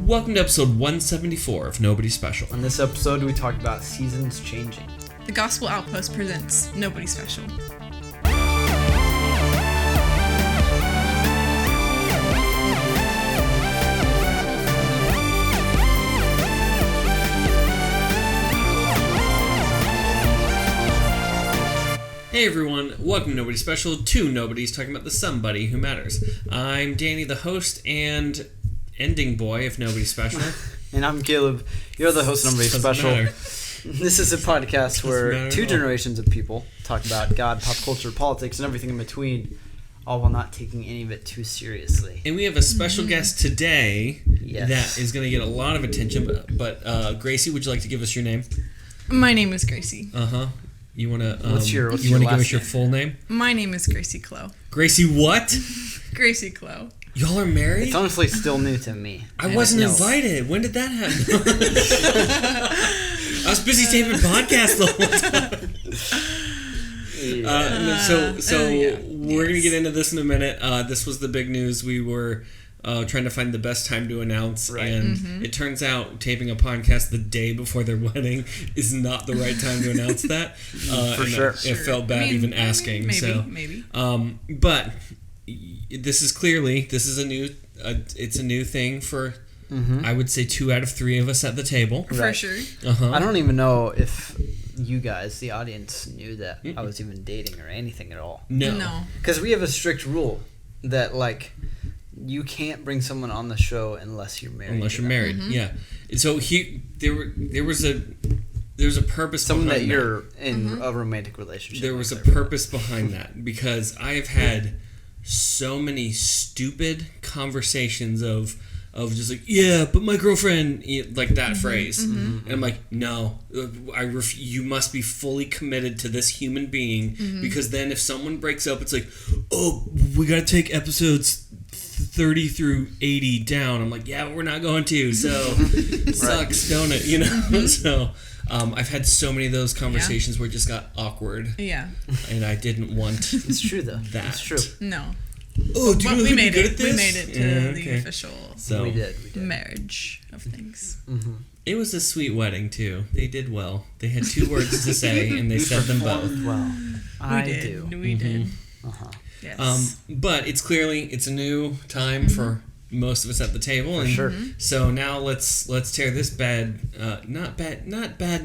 Welcome to episode 174 of Nobody Special. On this episode, we talk about seasons changing. The Gospel Outpost presents Nobody Special. Hey everyone, welcome to Nobody Special, two Nobodies talking about the somebody who matters. I'm Danny, the host and ending boy of Nobody Special. And I'm Caleb. You're the host of Nobody Special. Matter. This is a podcast where two generations of people talk about God, pop culture, politics, and everything in between, all while not taking any of it too seriously. And we have a special guest today Yes. that is going to get a lot of attention, but Gracie, would you like to give us your name? My name is Gracie. Uh-huh. You want to What's your give last us your name? full name? My name is Gracie Clow. Gracie what? Gracie Clow. Y'all are married? It's honestly still new to me. I wasn't invited. When did that happen? I was busy taping podcasts the whole time. We're going to get into this in a minute. This was the big news. We were trying to find the best time to announce, and it turns out taping a podcast the day before their wedding is not the right time to announce that. For sure. It felt bad even asking. Maybe. But this is a new. It's a new thing for. I would say 2 out of 3 of us at the table. For sure. I don't even know if you guys, the audience, knew that I was even dating or anything at all. No. Because we have a strict rule that, like, you can't bring someone on the show unless you're married. Unless you're married, yeah. So there was a purpose. Someone behind that you're in a romantic relationship. There was a with. purpose behind that because I have had so many stupid conversations of just like, yeah, but my girlfriend, like that phrase, and I'm like, no, you must be fully committed to this human being because then if someone breaks up, it's like, oh, we gotta take episodes 30 through 80 down. I'm like, yeah, but we're not going to, so it sucks, don't it? You know. So I've had so many of those conversations where it just got awkward. Yeah. And I didn't want. It's true though. That. It's true. No. Oh, do you know we made good it. at this? We made it to the official So We did. marriage of things. it was a sweet wedding too. They did well. They had 2 words to say, and they said them both. Well, We did. Yes. But it's a new time for most of us at the table, and sure. So now let's tear this not bad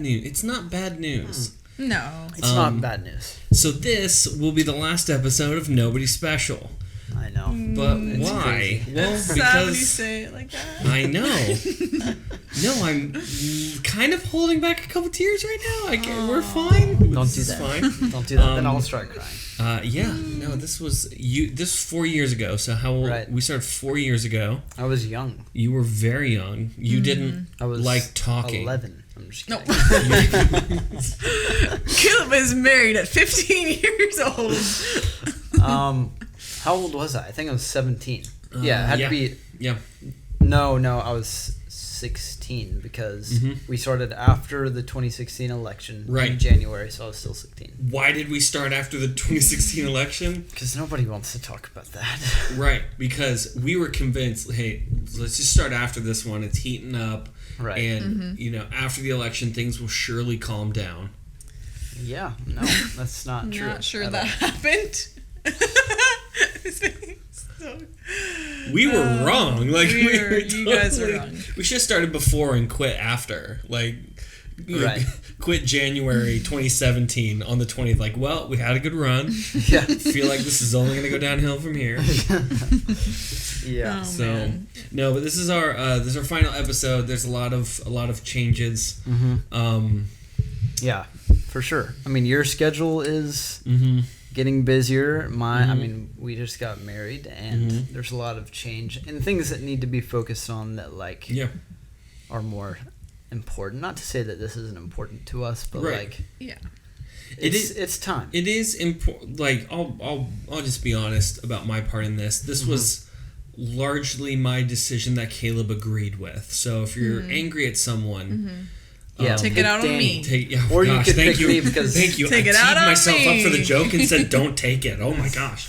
news. It's not bad news. No. It's not bad news. So this will be the last episode of Nobody Special. I know. But It's why? crazy. Well, Sad when you because say it like that. I know. No, I'm kind of holding back a couple tears right now. We're fine. Don't This do is that. Fine. Don't do that. Then I'll start crying. No, this was 4 years ago. So how old? Right. We started 4 years ago. I was young. You were very young. You didn't I was like talking. 11. I'm just No. kidding. Caleb is married at 15 years old. How old was I? I think I was 17. Yeah, it had to be. Yeah. No, I was 16 because we started after the 2016 election in January, so I was still 16. Why did we start after the 2016 election? Because nobody wants to talk about that. Right, because we were convinced, hey, let's just start after this one. It's heating up. Right. And, after the election, things will surely calm down. Yeah, no, that's not true. Not sure at that all. happened. We were wrong. Like you guys are wrong. We should have started before and quit after. Like, quit January 2017 on the 20th. Like, well, we had a good run. Yeah. Feel like this is only going to go downhill from here. Yeah. Oh, man. No, but this is our final episode. There's a lot of changes. Yeah, for sure. I mean, your schedule is getting busier. I mean, we just got married, and there's a lot of change and things that need to be focused on that, like, are more important. Not to say that this isn't important to us, but like, it's time. It is important. Like, I'll just be honest about my part in this. This was largely my decision that Caleb agreed with. So if you're angry at someone. Take it out on me. Or you could pick me because thank you. Take it I out teed on myself me. up for the joke and said, "Don't take it." Oh my gosh.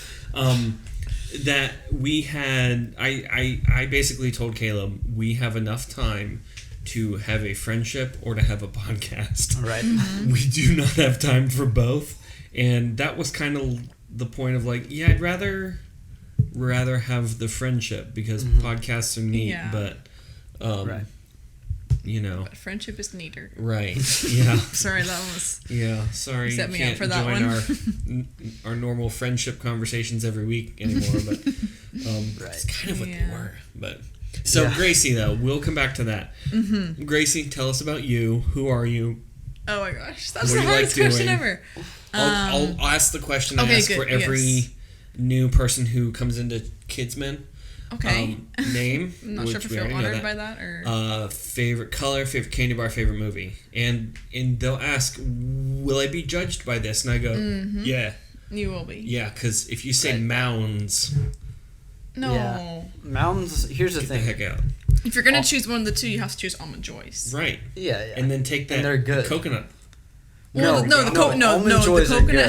that we had. I basically told Caleb we have enough time to have a friendship or to have a podcast. Right. We do not have time for both, and that was kind of the point of like, yeah, I'd rather have the friendship because podcasts are neat, but But friendship is neater. Right. Yeah. Sorry, that was. Yeah. Sorry. Set You me up can't for that join one. our normal friendship conversations every week anymore, but it's kind of what they were. But so Gracie, though, we'll come back to that. Mm-hmm. Gracie, tell us about you. Who are you? Oh my gosh, that's the hardest question ever. I'll ask the question I ask for every new person who comes into Kidsmen. Okay. Name. I'm not sure if I feel honored by that or. Favorite color, favorite candy bar, favorite movie, and they'll ask, "Will I be judged by this?" And I go, "Yeah." You will be. Yeah, because if you say mounds. No. Yeah. Mounds. Here's the thing. Get the heck out. If you're gonna choose one of the two, you have to choose Almond Joys. Right. Yeah. And then take that. And they're good. Coconut. Well, the coconut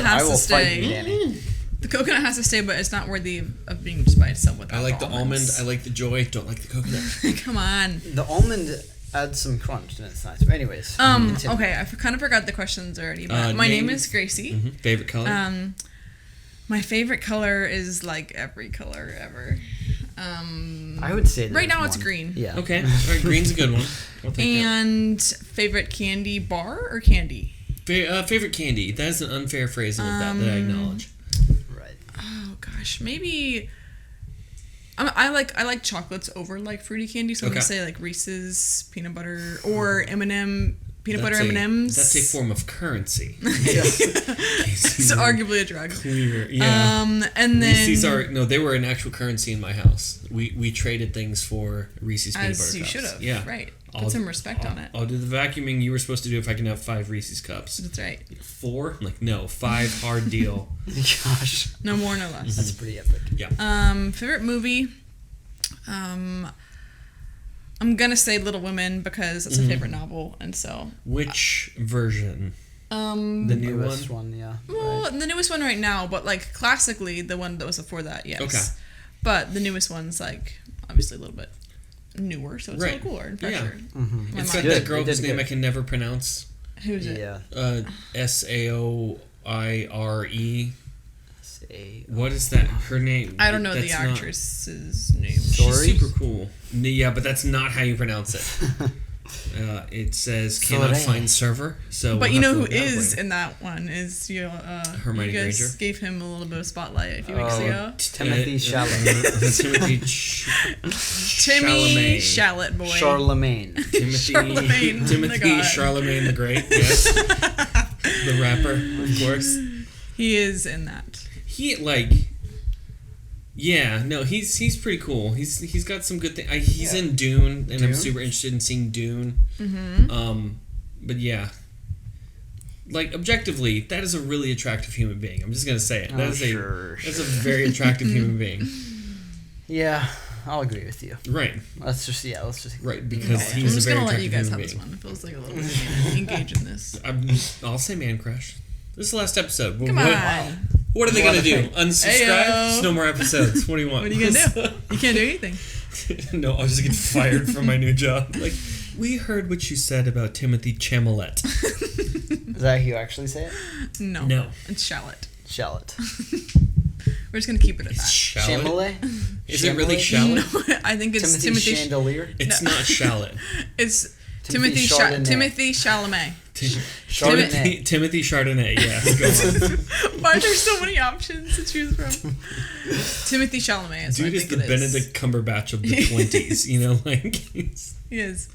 has to stay. Danny. The coconut has to stay, but it's not worthy of being just by itself without I like the almonds. almond. I like the joy. Don't like the coconut. Come on. The almond adds some crunch and it's nice. But anyways. Okay, I kind of forgot the questions already. But my name is Gracie. Mm-hmm. Favorite color? My favorite color is like every color ever. I would say right now one. it's green. Yeah. Okay. All right, green's a good one. I'll take and favorite candy bar or candy? Favorite candy. That is an unfair phrasing of that I acknowledge. Right. Oh gosh, maybe. I like chocolates over like fruity candy, so I'm gonna say like Reese's peanut butter or M&M peanut butter M&Ms. That's a form of currency. It's arguably a drug. Clear, yeah. And then Reese's they were an actual currency in my house. We traded things for Reese's peanut butter cups. As you should have. Yeah. Right. Put some respect on it. I'll do the vacuuming you were supposed to do if I can have 5 Reese's cups. That's right. 4? I'm like, no, 5, hard deal. Gosh. No more, no less. That's pretty epic. Yeah. Favorite movie? I'm gonna say Little Women because it's a favorite novel, and so. Which version? The newest one, yeah. Well, the newest one right now, but like classically, the one that was before that, yes. Okay. But the newest one's like obviously a little bit newer, so it's a little cooler and fresher. Mm-hmm. It's got that girl whose name I can never pronounce. Who's it? Yeah. Saoire. What is that? Her name? I don't know the actress's name. She's super cool. Yeah, but that's not how you pronounce it. It says cannot find server. So, but you know who is in that one is Hermione you guys Granger. Gave him a little bit of spotlight a few weeks ago. Timothy Chalamet. Timmy Chalamet boy. Charlemagne. Timothy Charlemagne the Great. Yes, the rapper, of course. He is in that. He's pretty cool. He's got some good things. He's in Dune, and I'm super interested in seeing Dune. Mm-hmm. But yeah, like objectively, that is a really attractive human being. I'm just gonna say it. That's a very attractive human being. Yeah, I'll agree with you. Right. Let's just right because he's a very attractive human being. I'm just gonna let you guys have this one. It feels like a little engage in this. I'll say man crush. This is the last episode. Come on. What are they going to do? Unsubscribe? There's no more episodes. What do you want? What are you going to do? You can't do anything. No, I'll just get fired from my new job. Like, we heard what you said about Timothy Chalamet. Is that how you actually say it? No. It's Shallot. Shallot. We're just going to keep it at that. Chamelet? Is it really Shallot? No, I think it's Timothy Chandelier? It's not Shallot. It's Timothy Chalamet. Timothy Chardonnay, yeah. Why are there so many options to choose from? Timothy Chalamet is Dude is the Benedict Cumberbatch of the 20s, you know, like he is.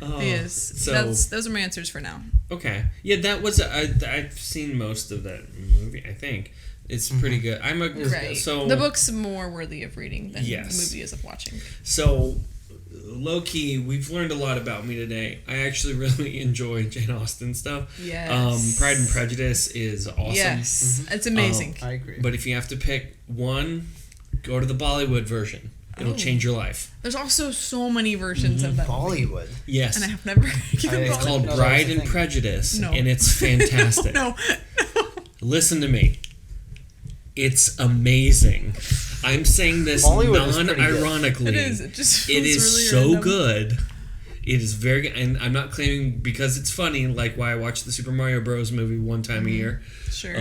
Oh, he is. So, those are my answers for now. Okay. Yeah, that was I've seen most of that movie, I think. It's pretty good. So the book's more worthy of reading than the movie is of watching. So low key, we've learned a lot about me today. I actually really enjoy Jane Austen stuff. Yes. Pride and Prejudice is awesome. Yes, it's amazing. I agree. But if you have to pick one, go to the Bollywood version. It'll change your life. There's also so many versions of that Bollywood. Yes. And I have never given It's called Bride and Prejudice, and it's fantastic. No. Listen to me. It's amazing. I'm saying this Hollywood is pretty good. non-ironically. It is. It just feels It is really so random. good. It is very good, and I'm not claiming because it's funny, like why I watch the Super Mario Bros. Movie one time a year. Sure.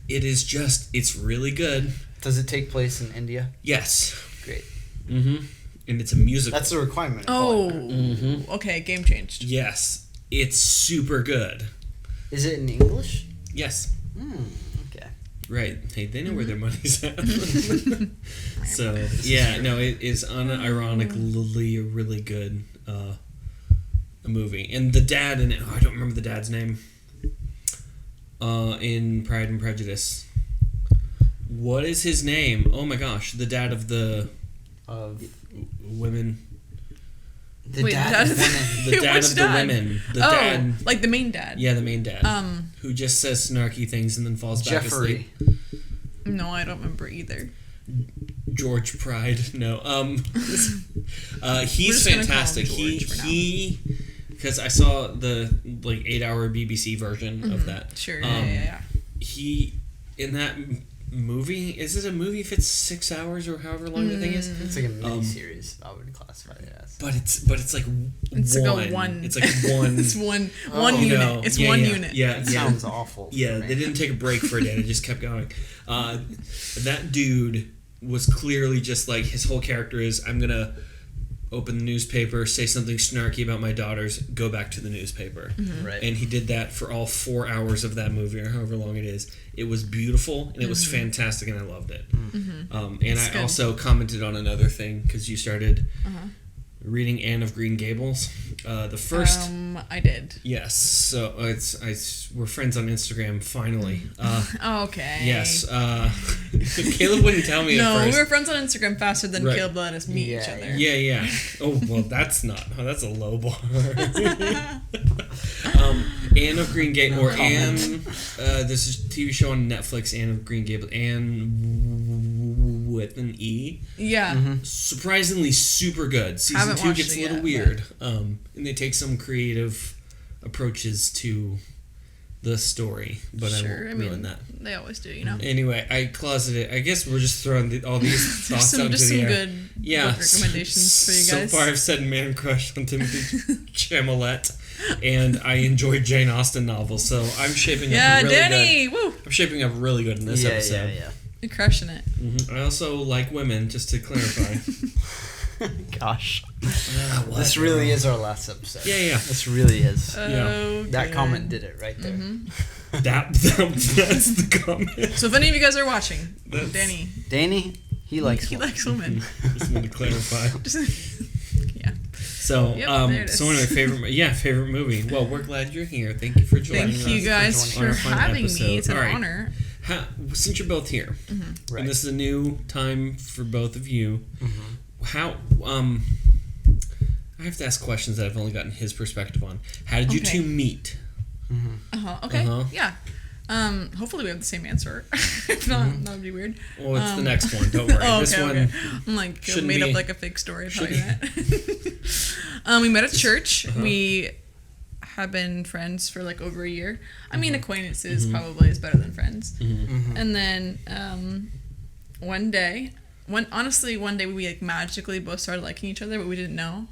It is just, it's really good. Does it take place in India? Yes. Great. Mm-hmm. And it's a musical. That's the requirement. Okay, game changed. Yes. It's super good. Is it in English? Yes. Okay. Right. Hey, they know where their money's at. So, yeah, no, it is unironically a really good a movie. And the dad in it, I don't remember the dad's name, in Pride and Prejudice. What is his name? Oh my gosh, the dad of the women. The dad of women. The dad Which of dad? the women. The Oh, dad. like the main dad. Yeah, the main dad. Who just says snarky things and then falls back asleep. No, I don't remember either. George Pride. No. He's just gonna fantastic. call him George for He because I saw the 8-hour BBC version of that. Sure. Yeah. He in that movie, is it a movie if it's 6 hours or however long the thing is? It's like a mini series. I would classify it as. But it's like It's one. like a one. It's like one. It's one you unit. know, It's yeah, one yeah, unit. Yeah, That sounds awful. Yeah, they didn't take a break for a day. They just kept going. That dude was clearly just like, his whole character is, I'm going to open the newspaper, say something snarky about my daughters, go back to the newspaper. Right. And he did that for all 4 hours of that movie, or however long it is. It was beautiful, and it was fantastic, and I loved it. And That's I good. also commented on another thing, because you started reading Anne of Green Gables. The first... I did. Yes, so we're friends on Instagram, finally. Okay. Yes. Caleb wouldn't tell me at No, first. we were friends on Instagram faster than Right. Caleb let us meet each Yeah, other. Yeah. Oh, well, that's a low bar. Anne of Green Gables, or Anne, this is a TV show on Netflix, Anne of Green Gables, Anne with an E. Yeah. Surprisingly super good. Season Haven't 2 watched gets it a little yet, weird. And they take some creative approaches to the story, but Sure. I won't ruin that. They always do, you know. Anyway, I closeted. I guess we're just throwing all these thoughts out into Just some the air. good book recommendations for you guys. So far, I've said Man Crush on Timothy Chalamet, and I enjoyed Jane Austen novels, so I'm shaping up really Danny! good. Woo! I'm shaping up really good in this episode. Yeah. You're crushing it. I also like women, just to clarify. Gosh. This really is our last episode. Yeah. This really is. Oh, That good. comment did it right there. That's the comment. So if any of you guys are watching, Danny, Danny, he likes women. women. Just want to clarify. Yeah. So, Yep, there it is. so one of my favorite movie. Well, we're glad you're here. Thank you for joining us. Thank you guys on our for final having episode. me. It's an All right. honor. Since you're both here, Right. and this is a new time for both of you, how I have to ask questions that I've only gotten his perspective on. How did you two meet? Okay. Uh-huh. Yeah. Hopefully we have the same answer. If not, that would be weird. Well, it's the next one. Don't worry. Oh, This okay, one okay. I'm like shouldn't made be- up like a fake story of how we met. We met at church. We have been friends for like over a year. I mean, acquaintances probably is better than friends. And then one day we like magically both started liking each other, but we didn't know.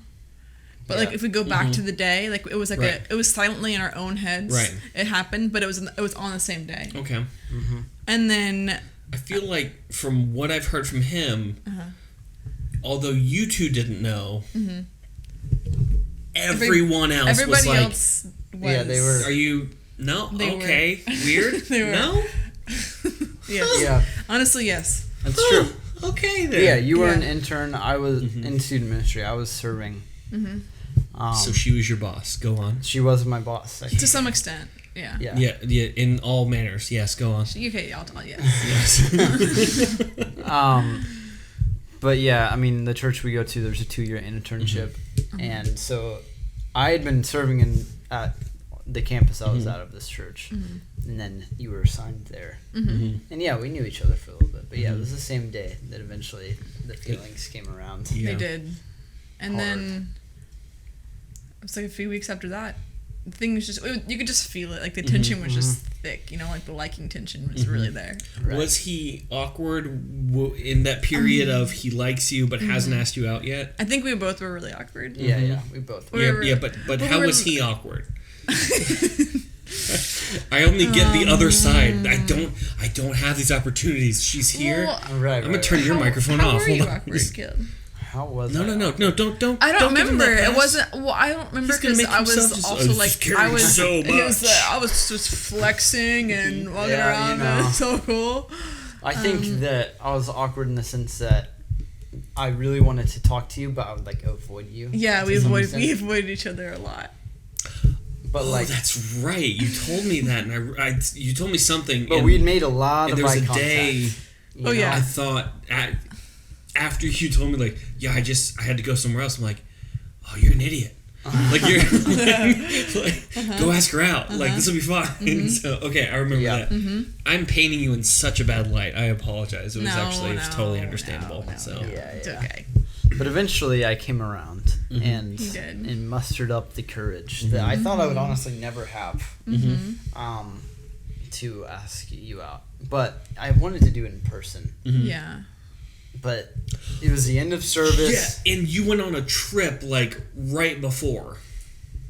But like if we go back to the day, like it was like it was silently in our own heads. Right. It happened, but it was on the same day. Okay. And then I feel like from what I've heard from him, although you two didn't know, everyone else everybody was like, else was. Yeah, they were. "Are you no? They Okay, weird. They were. No, Yes. Yeah, Honestly, yes. that's true. okay then." Yeah, you were Yeah. an intern. I was in student ministry. I was serving. So she was your boss. Go on. She was my boss. I To some extent. Yeah. Yeah. Yeah, in all manners. Yes, go on. Okay, I'll tell you. Yes. But yeah, I mean, the church we go to, there's a 2-year internship, and so I had been serving at the campus I was out of this church, and then you were assigned there, and yeah, we knew each other for a little bit, but yeah, it was the same day that eventually the feelings came around. Yeah. They did. And then it was like a few weeks after that, things just you could just feel it. Like the tension was just thick. You know, like the liking tension was really there. Right. Was he awkward in that period of he likes you but hasn't asked you out yet? I think we both were really awkward. Yeah, we both were. Yeah, but how was he awkward? I only get the other side. I don't have these opportunities. She's here. Well, Right. I'm gonna turn your microphone how off. Were you Hold on. awkward, Caleb? How was No, I? don't. I don't give him remember. that It pass. wasn't. Well, I don't remember He's gonna because make I was himself just- also oh, like scared I me was. so It was, much. I was just flexing and walking Yeah, around. you know. And it was so cool. I think that I was awkward in the sense that I really wanted to talk to you, but I would like avoid you. Yeah, to we some avoided extent. each other a lot. But Oh, like, that's right. You told me that, and you told me something. but and, we'd made a lot and of there was eye a contact. day. you Oh, know? yeah. I thought after you told me like, yeah, I had to go somewhere else. I'm like, oh, you're an idiot. Like you're like, go ask her out. Like this will be fine. So okay, I remember Yeah. that. I'm painting you in such a bad light. I apologize. It was No, it was totally understandable. no, so Yeah, It's yeah. okay. But eventually, I came around and You did. and mustered up the courage that I thought I would honestly never have to ask you out. But I wanted to do it in person. Yeah. But it was the end of service. yeah, and you went on a trip like right before.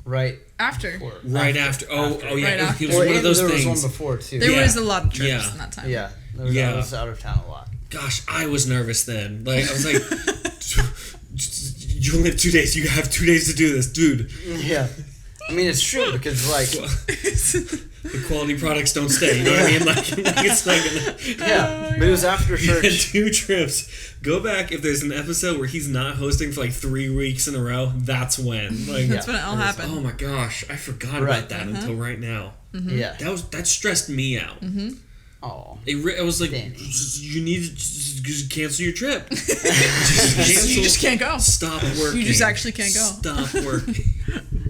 Right After. before. Right after. Oh yeah. Right after. It was Well, one of and those there things. was one before too. There Yeah. was a lot of trips Yeah. in that time. Yeah. Yeah. I was out of town a lot. Gosh, I was nervous then. Like I was like, you only have 2 days. You have 2 days to do this, dude. Yeah. I mean, it's true because like, The quality products don't stay. You know what I mean? Like it's not gonna. yeah. But it was after You had church. 2 trips. Go back if there's an episode where he's not hosting for like 3 weeks in a row. That's when. Like, That's when it all it was- happened. oh my gosh, I forgot Right. about that until right now. Yeah. That stressed me out. Oh. I was like, Danny. you need to just cancel your trip. You just can't go. Stop working. You just actually can't go. Stop working.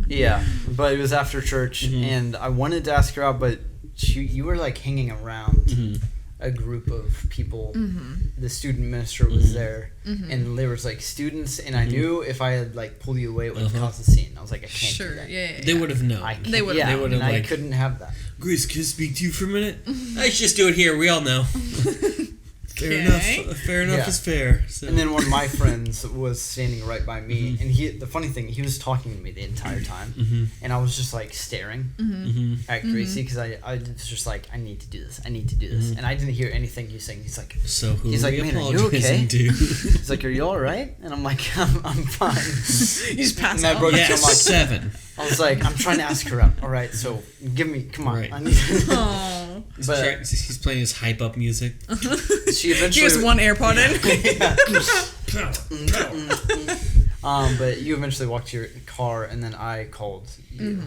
Yeah, but it was after church, and I wanted to ask her out, but you were like hanging around a group of people. The student minister was there, and there was like students, and I knew if I had like pulled you away, it would have caused a scene. I was like, I can't do Sure. that. Yeah. They would have known. I can't, They would've- yeah, they would've, and I like- couldn't have that. Grace, can I speak to you for a minute? I should just do it here. We all know. Fair Okay. enough. Fair enough Yeah. is fair. So. And then one of my friends was standing right by me, and the funny thing, he was talking to me the entire time, and I was just like staring at Gracie because I was just like, I need to do this, and I didn't hear anything he was saying. He's like, So who He's are like, we "Man, are you apologizing okay?" to? he's like, are you all right? And I'm like, I'm fine. You just pass And I out. broke it Yes, I'm like, 7. I was like, I'm trying to ask her out. All right, so come on. Right. I need. Oh. But He's playing his hype up music. she eventually. She has one AirPod in. But you eventually walked to your car, and then I called you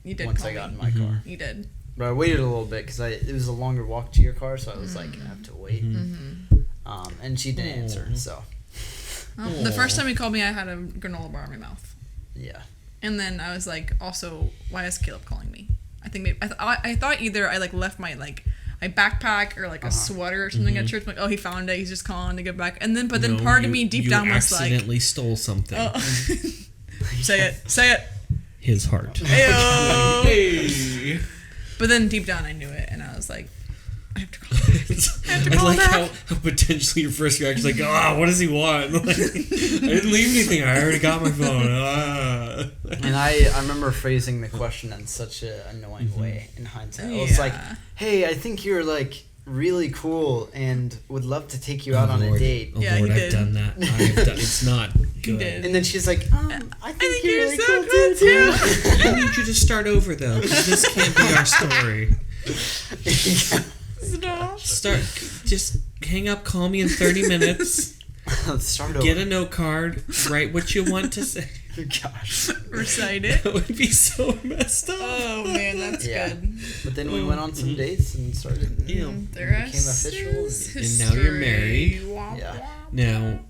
You did. once call I got me. in my car. You did. But I waited a little bit because it was a longer walk to your car, so I was like, I have to wait. And she didn't answer, so Well, the first time he called me, I had a granola bar in my mouth, yeah. and then I was like, also, why is Caleb calling me? I think maybe I thought either I like left my backpack or like a sweater or something at church. I'm like, oh, he found it. He's just calling to get back. And then, but then No, part of you- me deep you down was like, accidentally stole something. oh. Say it. His heart. Ayo. Hey. But then deep down I knew it, and I was like, I have to call back. I call like back. how potentially your first reaction is like, what does he want? Like, I didn't leave anything. I already got my phone. And I remember phrasing the question in such an annoying way in hindsight. I was like, Yeah. hey, I think you're like really cool and would love to take you out on a date. Oh, Yeah, Lord, he I've did. done that. It's not good. did. And then she's like, I think you're really so cool cool too. I need you to start over, though. 'Cause this can't be our story. Stop. Just hang up, call me in 30 minutes. Let's start over. Get a note card, write what you want to say. Gosh. Recite it. That would be so messed up. Oh man, that's Yeah. good. But then we went on some dates and started. Yeah. The became rest official. is And now you're history. married. Womp Yeah. womp. Now,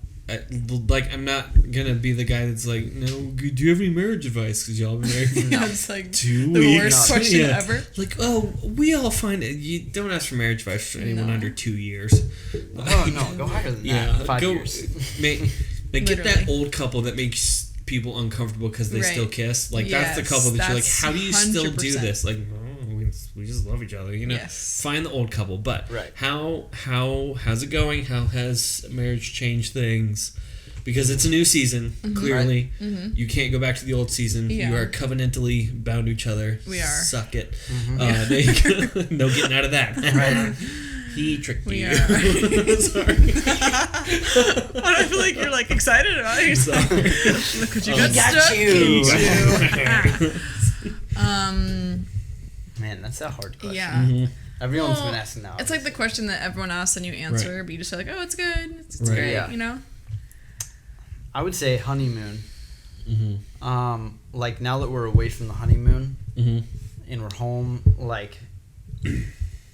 I'm not gonna be the guy that's like, no, do you have any marriage advice? Because y'all been married for Yeah, it's like 2 the weeks. worst question Yeah. ever. Like, oh, we all find it. You don't ask for marriage advice for anyone No. under 2 years. Oh no, go higher than that. Yeah, 5 go, years. Get that Literally. old couple that makes people uncomfortable because they Right. still kiss. Like that's the Yes, couple that you're like, that's how do you still do 100%. this? Like, no, love each other, you know. Yes. Find the old couple, but Right. how's it going? How has marriage changed things? Because it's a new season, clearly. Right. Mm-hmm. You can't go back to the old season. Yeah. You are covenantally bound to each other. We are. Suck it. There you go. No getting out of that. Right. He tricked We you. are. Sorry. I feel like you're like excited about it. Sorry. Look what you got got stuck you. into. Man, that's a hard question. Yeah. Everyone's Well, been asking that. It's like the question that everyone asks and you answer, Right. but you just say like, oh, it's good. It's Right. great, Yeah. you know? I would say honeymoon. Mm-hmm. Like now that we're away from the honeymoon Mm-hmm. and we're home, like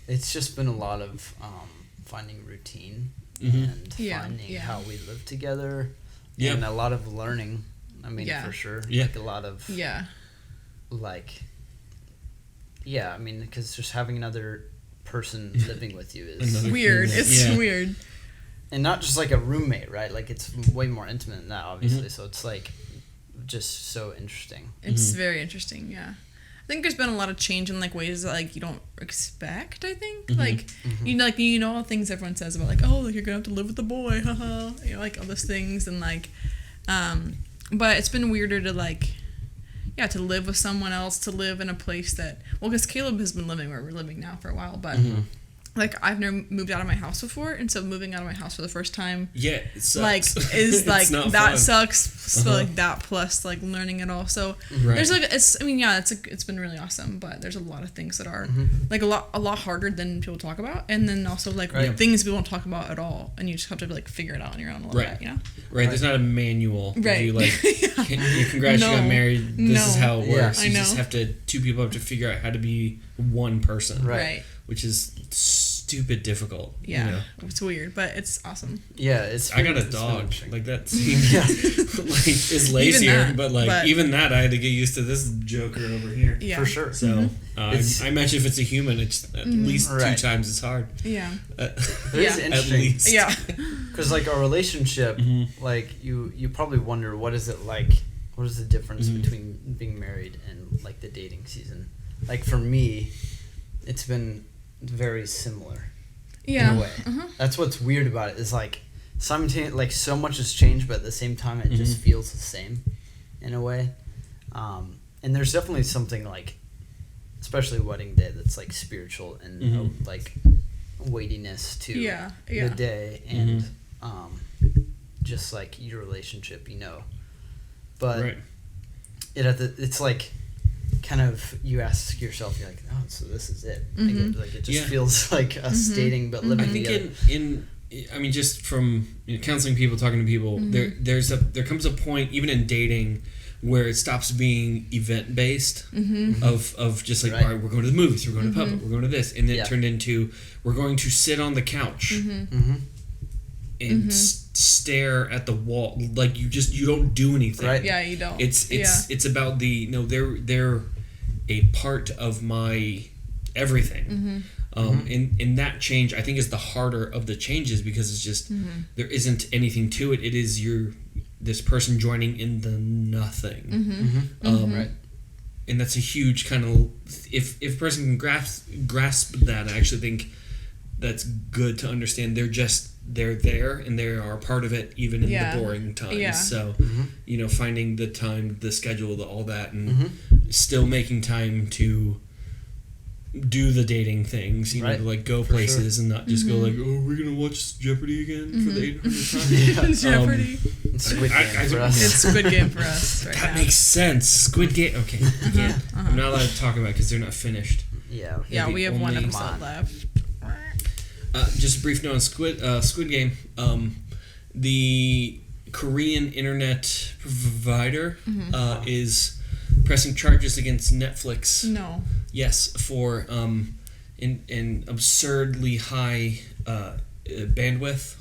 it's just been a lot of finding routine and Yeah, finding yeah. how we live together, Yeah. and a lot of learning. I mean, Yeah. for sure. Yeah. Like a lot of Yeah. like. Yeah, I mean, because just having another person living with you is Another- Weird. It's Yeah. weird. and not just like a roommate, right? Like it's way more intimate than that, obviously. Mhm. So it's like just so interesting. It's very interesting, yeah. I think there's been a lot of change in like ways that like you don't expect, I think. Like you know all the things everyone says about like, oh, like, you're gonna have to live with the boy, haha. You know, like all those things and like but it's been weirder to like to live with someone else, to live in a place that because Caleb has been living where we're living now for a while, but like I've never moved out of my house before, and so moving out of my house for the first time Yeah, it sucks. like is It's like not that fun. sucks. So like that plus like learning it all. So Right. there's like it's been really awesome, but there's a lot of things that are like a lot harder than people talk about, and then also like Right. things people don't talk about at all, and you just have to like figure it out on your own a little Right. bit, you know? Right, there's not a manual. Right. You like, congrats, you got No. married. This is No. how it Yeah. works. I You know. just have to, two people have to figure out how to be one person. Right. Which is stupid difficult. Yeah. You know? It's weird, but it's awesome. Yeah, it's. I got a it's been dog. interesting. Like that seems like is lazier, that, but like but- even that I had to get used to this joker over here. Yeah. For sure. So It's- I imagine if it's a human, it's at least Right. 2 times as hard. Yeah. It is Yeah. At interesting. least. Yeah. Because like our relationship, like you probably wonder what is it like? What is the difference between being married and like the dating season? Like for me, it's been very similar Yeah. in a way. That's what's weird about it is like simultaneous, like so much has changed, but at the same time it just feels the same in a way. And there's definitely something like, especially wedding day, that's like spiritual and like weightiness to Yeah. the day and just like your relationship, you know. But Right. it's like kind of you ask yourself, you're like, oh, so this is it. Like it just Yeah. feels like us dating but living I think together. I mean, just from counseling people, talking to people, there comes a point, even in dating, where it stops being event based of just like, Right. all right, we're going to the movies, we're going to the pub, we're going to this, and then Yeah. it turned into we're going to sit on the couch and stare at the wall, like you don't do anything. Right. Yeah, you don't. It's about they're a part of my everything. And that change, I think, is the harder of the changes because it's just there isn't anything to it. It is this person joining in the nothing. Right. And that's a huge kind of if a person can grasp that, I actually think that's good to understand. They're there and they are a part of it even in the boring times. Yeah. So finding the time, the schedule, all that, and still making time to do the dating things, Right. to like go For places and not just go like, oh, we're gonna watch Jeopardy again for the 800th time. Jeopardy. It's Squid Game I- for us. It's Squid Game for us right That now. makes sense. Squid Game. Okay, yeah. I'm not allowed to talk about it because they're not finished. Yeah. Yeah, the we have one only- episode left. Just a brief note on Squid Game. The Korean internet provider is pressing charges against Netflix. No. Yes, for an absurdly high bandwidth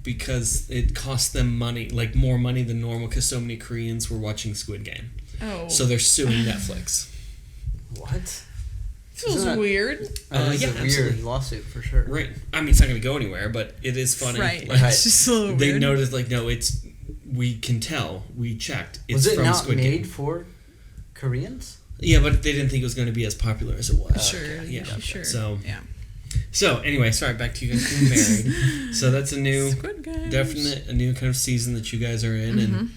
because it cost them money, like more money than normal, because so many Koreans were watching Squid Game. Oh. So they're suing Netflix. What? Feels Isn't that- weird. That is yeah, a weird absolutely. lawsuit for sure. Right. I mean, it's not going to go anywhere, but it is funny. Right. Like, It's just a little they weird. noticed, like, no, we can tell. We checked. It's Was it from not Squid made Game. for Koreans? Yeah, but they didn't think it was going to be as popular as it was. Sure. Yeah. Sure. So yeah. So anyway, sorry. Back to you guys being married. So that's a new, Squid a new kind of season that you guys are in, and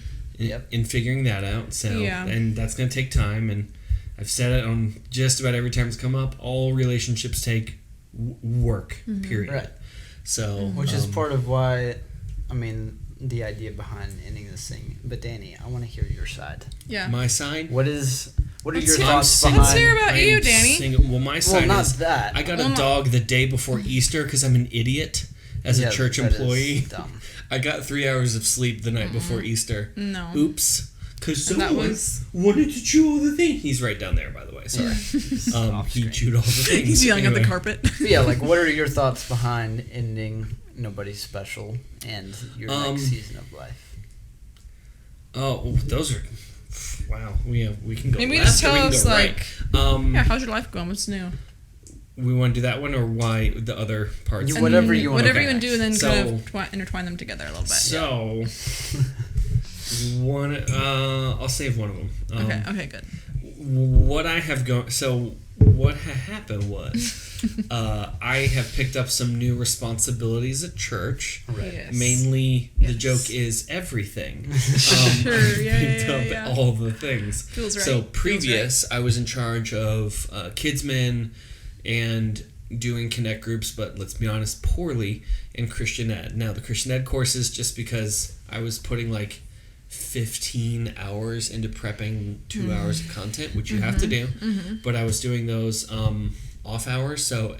in figuring that out. So and that's going to take time. And I've said it on just about every time it's come up. All relationships take work. Period. Right. So which is part of why, I mean, the idea behind ending this thing. But Danny, I want to hear your side. Yeah. My side. What are your thoughts behind? Let's hear about you, Danny. Well, my side not is that. I got a dog the day before Easter because I'm an idiot as a church employee. Dumb. I got 3 hours of sleep the night before Easter. No. Oops. Because someone wanted to chew all the things. He's right down there, by the way. Sorry. He chewed all the things. He's yelling at the carpet. Yeah, like, what are your thoughts behind ending Nobody's Special and your next season of life? Oh, those are... Wow. We can go Maybe left just tell or we can us, go right. how's your life going? What's new? We want to do that one or why the other parts? Whatever you want. Whatever you want to do, and then kind of intertwine them together a little bit. So... I'll save one of them. Okay, good. What I have going... So, what happened was... I have picked up some new responsibilities at church. Right. Yes. Mainly, the joke is everything. Sure, Picked up all the things. Feels right. So, previous, I was in charge of Kidsmen and doing Connect groups, but let's be honest, poorly in Christian Ed. Now, the Christian Ed courses, just because I was putting 15 hours into prepping 2 hours of content, which you have to do, but I was doing those off hours, so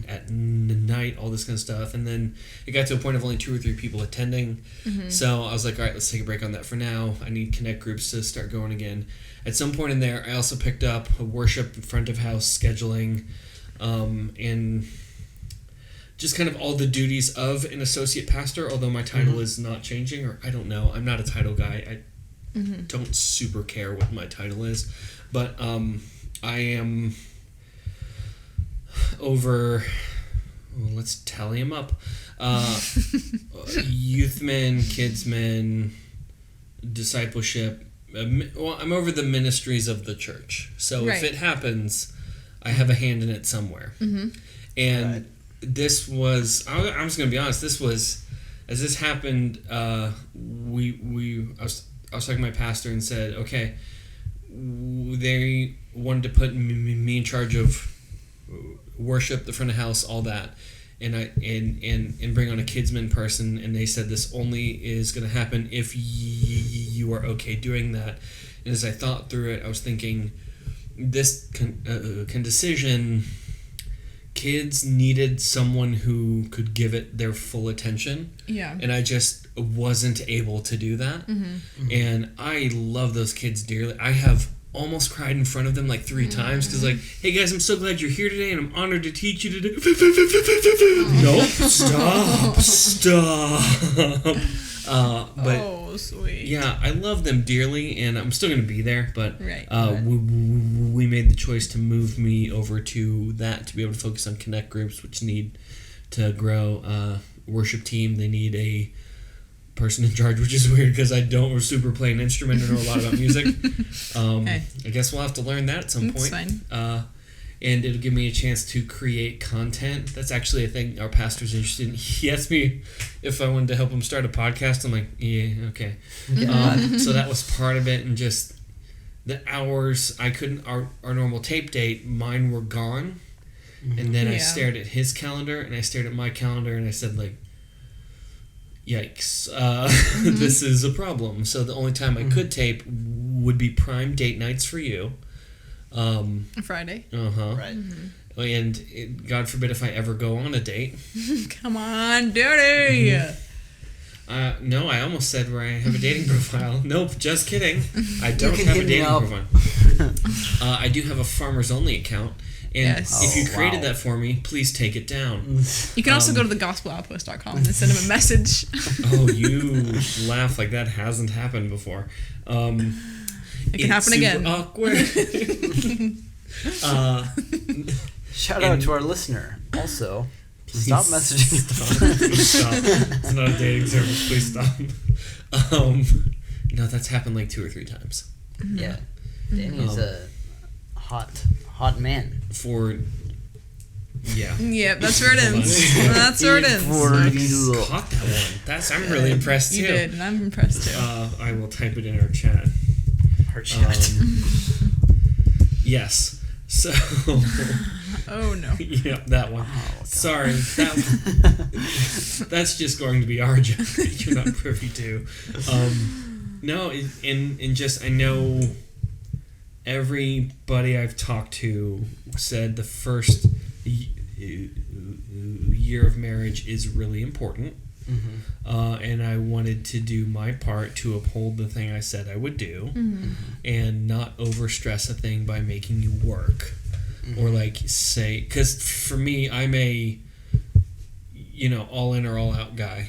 at night, all this kind of stuff, and then it got to a point of only 2 or 3 people attending, so I was like, all right, let's take a break on that for now. I need Connect groups to start going again. At some point in there, I also picked up a worship front of house scheduling, and just kind of all the duties of an associate pastor, although my title is not changing, or I don't know. I'm not a title guy. I don't super care what my title is. But I am over... Well, let's tally them up. Youthmen, kidsmen, discipleship. I'm over the ministries of the church. So if it happens, I have a hand in it somewhere. And... This was... I'm just going to be honest. This was... As this happened, I was talking to my pastor and said, okay, they wanted to put me in charge of worship, the front of house, all that, and bring on a kidsman person, and they said this only is going to happen if you are okay doing that. And as I thought through it, I was thinking, this decision... Kids needed someone who could give it their full attention. Yeah. And I just wasn't able to do that. And I love those kids dearly. I have almost cried in front of them 3 times because hey guys, I'm so glad you're here today and I'm honored to teach you today. Nope, stop. But sweet. Yeah, I love them dearly, and I'm still going to be there. But we made the choice to move me over to that to be able to focus on Connect groups, which need to grow. Worship team, they need a person in charge, which is weird because I don't super play an instrument or know a lot about music. I guess we'll have to learn that at some point. Fine. And it'll give me a chance to create content. That's actually a thing our pastor's interested in. He asked me if I wanted to help him start a podcast. I'm like, yeah, okay. So that was part of it. And just the hours, I couldn't, our normal tape date, mine were gone. And then I stared at his calendar and I stared at my calendar and I said, yikes, this is a problem. So the only time I could tape would be prime date nights for you. Friday. Right. And God forbid if I ever go on a date. Come on, dirty. No, I almost said where I have a dating profile. Nope, just kidding. I don't have a dating profile. I do have a farmers only account. And if you created that for me, please take it down. You can also go to thegospeloutpost.com and send him a message. Oh, you laugh like that hasn't happened before. It can happen again. Awkward. Shout out to our listener. Also, stop messaging. Stop. It's not a dating service. Please stop. No, that's happened 2 or 3 times. Yeah. Danny's hot man. Yeah. Yep, that's where it ends. That's where it ends. Caught that one. I'm really impressed too. You did, and I'm impressed too. I will type it in our chat. Yes. So. Oh no. Yep, that one. Oh, sorry, that's just going to be our job. You're not privy to. No, and just I know everybody I've talked to said the first year of marriage is really important. And I wanted to do my part to uphold the thing I said I would do, and not overstress a thing by making you work, or like say, because for me, I'm a, all in or all out guy.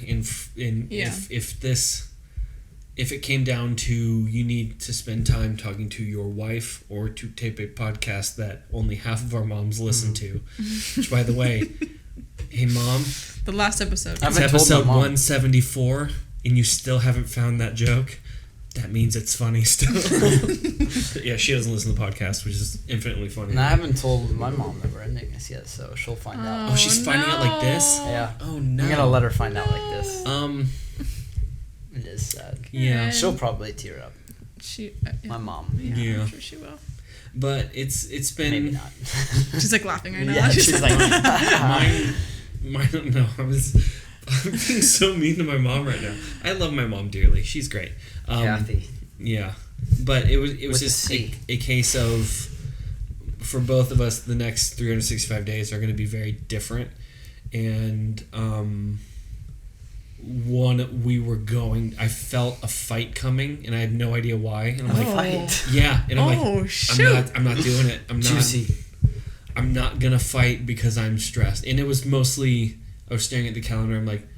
If it came down to you need to spend time talking to your wife or to tape a podcast that only half of our moms listen to, which by the way, hey mom. The last episode. It's episode 174, and you still haven't found that joke. That means it's funny still. Yeah, she doesn't listen to the podcast, which is infinitely funny. And I haven't told my mom that we're ending this yet, so she'll find out. Oh, she's finding out like this? Yeah. Oh, no. I'm gonna let her find out like this. It is sad. Yeah. She'll probably tear up. My mom. Yeah. I'm sure she will. But it's been... Maybe not. She's like laughing right now. Yeah, she's like... Mine, no, I'm being so mean to my mom right now. I love my mom dearly. She's great. Kathy. Yeah. But it was just a case of, for both of us, the next 365 days are going to be very different. And I felt a fight coming, and I had no idea why. And I'm like, fight? Yeah. And I'm like, shoot. I'm not doing it. Juicy. I'm not going to fight because I'm stressed. And it was mostly, I was staring at the calendar. I'm like,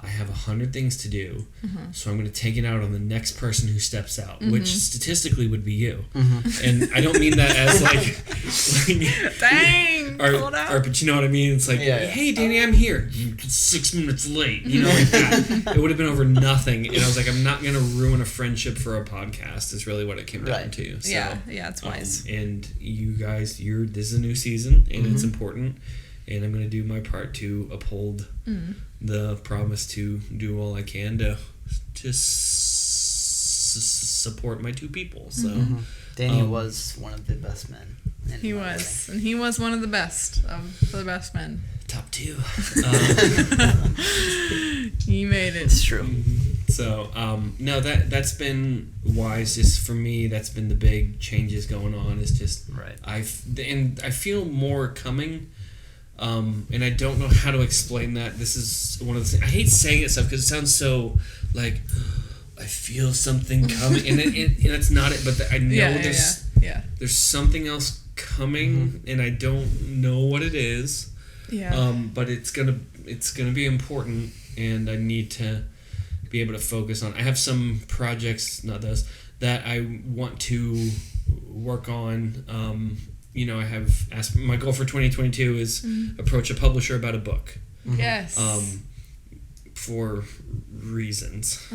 I have 100 things to do, so I'm going to take it out on the next person who steps out, which statistically would be you. And I don't mean that as like dang, but you know what I mean? It's like, hey, Danny, I'm here. 6 minutes late, like that. It would have been over nothing. And I was like, I'm not going to ruin a friendship for a podcast. Is really what it came down to. So, yeah, it's wise. And you guys, this is a new season, and it's important. And I'm going to do my part to uphold the promise to do all I can to support my two people. So Danny was one of the best men. He was, and he was one of the best of the best men. Top 2. He made it. It's true. So no, that's been wise. Just for me, that's been the big changes going on. Is just I feel more coming. And I don't know how to explain that. This is one of the things. I hate saying it stuff because it sounds so like I feel something coming, and that's not it. But I know there's something else coming, and I don't know what it is. Yeah. But it's gonna be important, and I need to be able to focus on. I have some projects, not those, that I want to work on. I have asked, my goal for 2022 is approach a publisher about a book. Yes. For reasons.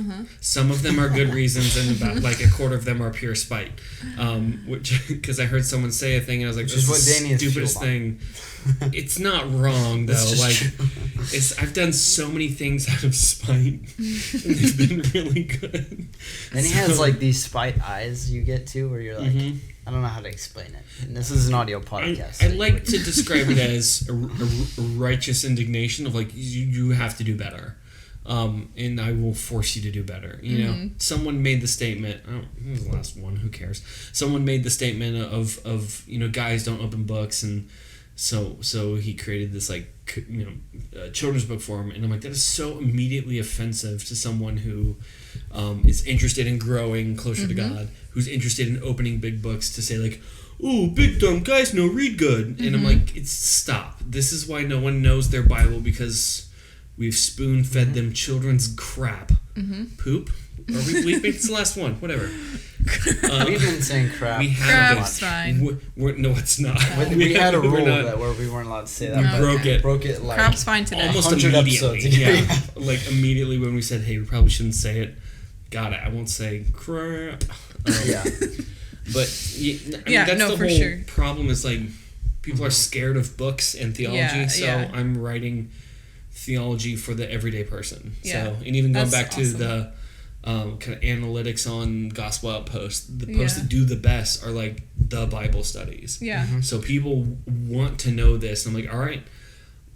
Some of them are good reasons, and about like a quarter of them are pure spite. Which, because I heard someone say a thing, and I was like, "This is the stupidest thing." It's not wrong though. Like, I've done so many things out of spite, and they've been really good. And he has like these spite eyes you get to, where you're like, I don't know how to explain it. And this is an audio podcast. I like to describe it as a righteous indignation of like you have to do better. And I will force you to do better. Someone made the statement. Who was the last one? Who cares? Someone made the statement of guys don't open books, and so he created this like children's book for him, and I'm like, that is so immediately offensive to someone who is interested in growing closer to God, who's interested in opening big books, to say like, "Oh, big dumb guys no read good," and I'm like, stop. This is why no one knows their Bible, because we've spoon-fed them children's crap. Poop? Are we bleeping? It's the last one. Whatever. We've been saying crap. We have Crap's fine. No, it's not. We had a rule where we weren't allowed to say that. We broke it like crap's fine today. Almost immediately. Yeah. Like immediately when we said, hey, we probably shouldn't say it. Got it. I won't say crap. But that's the for whole sure. problem is like people are scared of books and theology. So I'm writing theology for the everyday person. Yeah. So, and even going back awesome. to the kind of analytics on Gospel Outpost, the posts that do the best are like the Bible studies. Yeah. So people want to know this. I'm like, all right,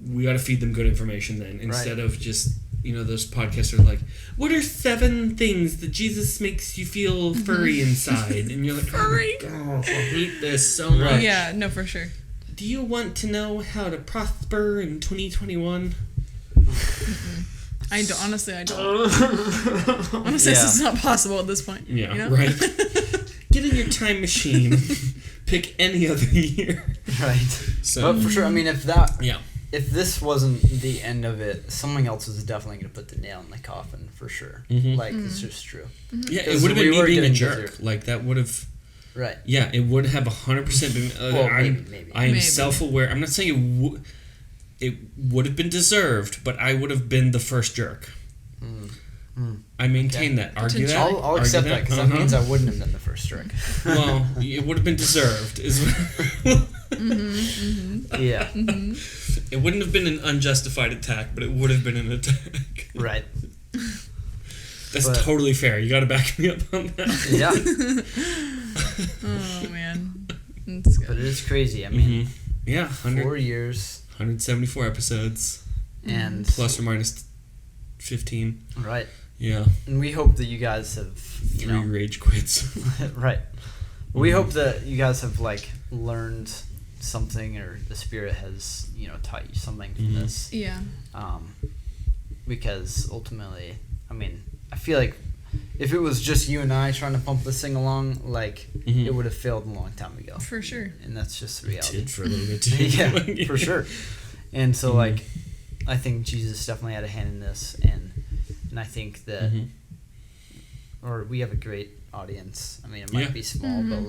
we got to feed them good information then, instead of just, those podcasts are like, what are 7 things that Jesus makes you feel furry inside? And you're like, furry? Oh, I hate this so much. Yeah, no, for sure. Do you want to know how to prosper in 2021? I don't. Honestly, I don't. Honestly, this is not possible at this point. Yeah, right. Get in your time machine. Pick any other year. Right. So, but for sure, I mean, if this wasn't the end of it, something else was definitely going to put the nail in the coffin, for sure. Like, it's just true. Yeah, it would have been me being a jerk. Busier. Like, that would have... Right. Yeah, it would have 100% been... maybe. I am self-aware. I'm not saying it would have been deserved, but I would have been the first jerk. I maintain that. Argue that. I'll accept that, because that means I wouldn't have been the first jerk. Well, it would have been deserved. Yeah. It wouldn't have been an unjustified attack, but it would have been an attack. Right. That's totally fair. You got to back me up on that. Yeah. Oh, man. That's good. But it is crazy. I mean, 4 years. 174 episodes. And plus or minus 15. Right. Yeah. And we hope that you guys have... 3 rage quits. Right. We hope that you guys have, learned something, or the Spirit has, taught you something from this. Yeah. Because ultimately, I mean, I feel like if it was just you and I trying to pump this thing along, it would have failed a long time ago. For sure. And that's just the reality. It did for a little bit too. Yeah, for sure. And so, I think Jesus definitely had a hand in this, and I think that, or we have a great audience. I mean, it might be small, but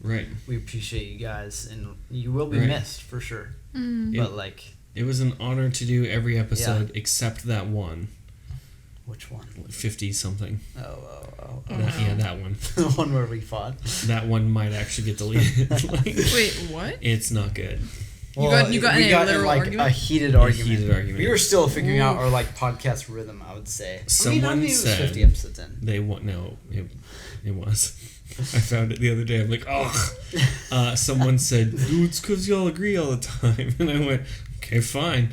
right. We appreciate you guys, and you will be missed for sure. But it was an honor to do every episode except that one. Which one? 50 something. Oh. That one. The one where we fought. That one might actually get deleted. Wait, what? It's not good. Well, you got in a literal argument? A heated argument. We were still figuring out our podcast rhythm, I would say. Someone said 50 episodes in. It was. I found it the other day. I'm like, oh. Someone said, dude, it's because y'all agree all the time. And I went, okay, fine.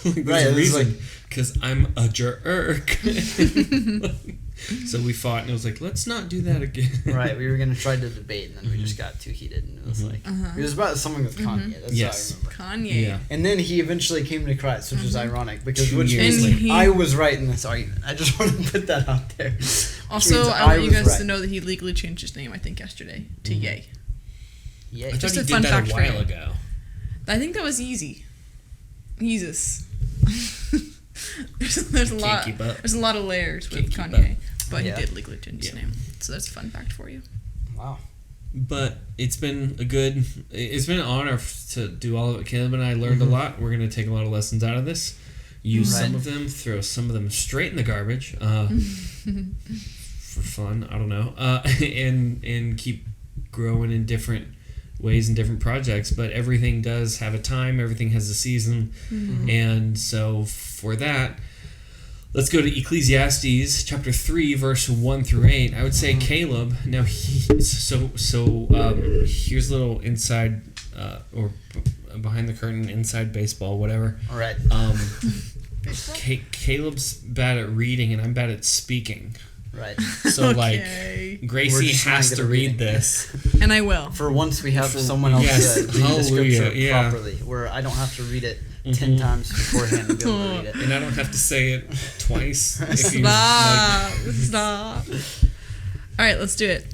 There's a reason. Because I'm a jerk. So we fought, and it was like, let's not do that again. Right, we were going to try to debate, and then we just got too heated, and it was it was about something with Kanye. That's what I remember. Kanye. Yeah. And then he eventually came to Christ, which was ironic, because I was right in this argument. I just want to put that out there. Also, I want you guys to know that he legally changed his name, I think, yesterday to Ye. Ye. I thought just he a did fun that fact a for you. while ago. I think that was easy. Jesus. There's a lot. There's a lot of layers with Kanye, but he did legally change his name. So that's a fun fact for you. Wow. But it's been an honor to do all of it. Caleb and I learned a lot. We're going to take a lot of lessons out of this. Use some of them, throw some of them straight in the garbage for fun. I don't know, and keep growing in different ways and different projects. But everything does have a time. Everything has a season, and so for that, let's go to Ecclesiastes chapter 3, verse 1 through 8. I would say Caleb. Now, here's a little inside or behind the curtain, inside baseball, whatever. All right. Caleb's bad at reading, and I'm bad at speaking. Right. So, Gracie has to read this. And I will. For once, we have someone else to read the scripture properly, where I don't have to read it 10 times beforehand to be able to read it. And I don't have to say it twice. Stop. All right, let's do it.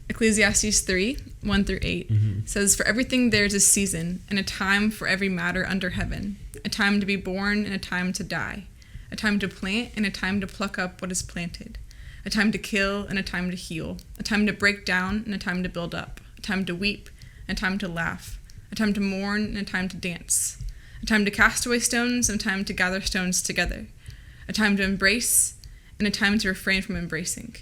Ecclesiastes 3, 1 through 8 says, "For everything there is a season, and a time for every matter under heaven, a time to be born and a time to die, a time to plant and a time to pluck up what is planted, a time to kill and a time to heal, a time to break down and a time to build up, a time to weep and a time to laugh, a time to mourn and a time to dance, a time to cast away stones and a time to gather stones together, a time to embrace and a time to refrain from embracing,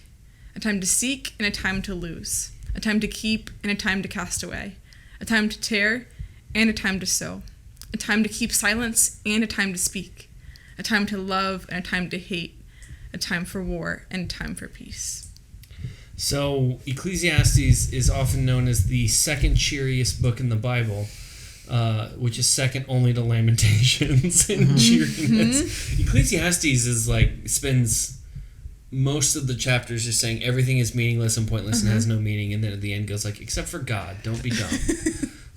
a time to seek and a time to lose, a time to keep and a time to cast away, a time to tear and a time to sow, a time to keep silence and a time to speak, a time to love and a time to hate, a time for war and a time for peace. So Ecclesiastes is often known as the second cheeriest book in the Bible, which is second only to Lamentations in cheeriness. Ecclesiastes is like spends most of the chapters just saying everything is meaningless and pointless and has no meaning, and then at the end goes like, except for God, don't be dumb.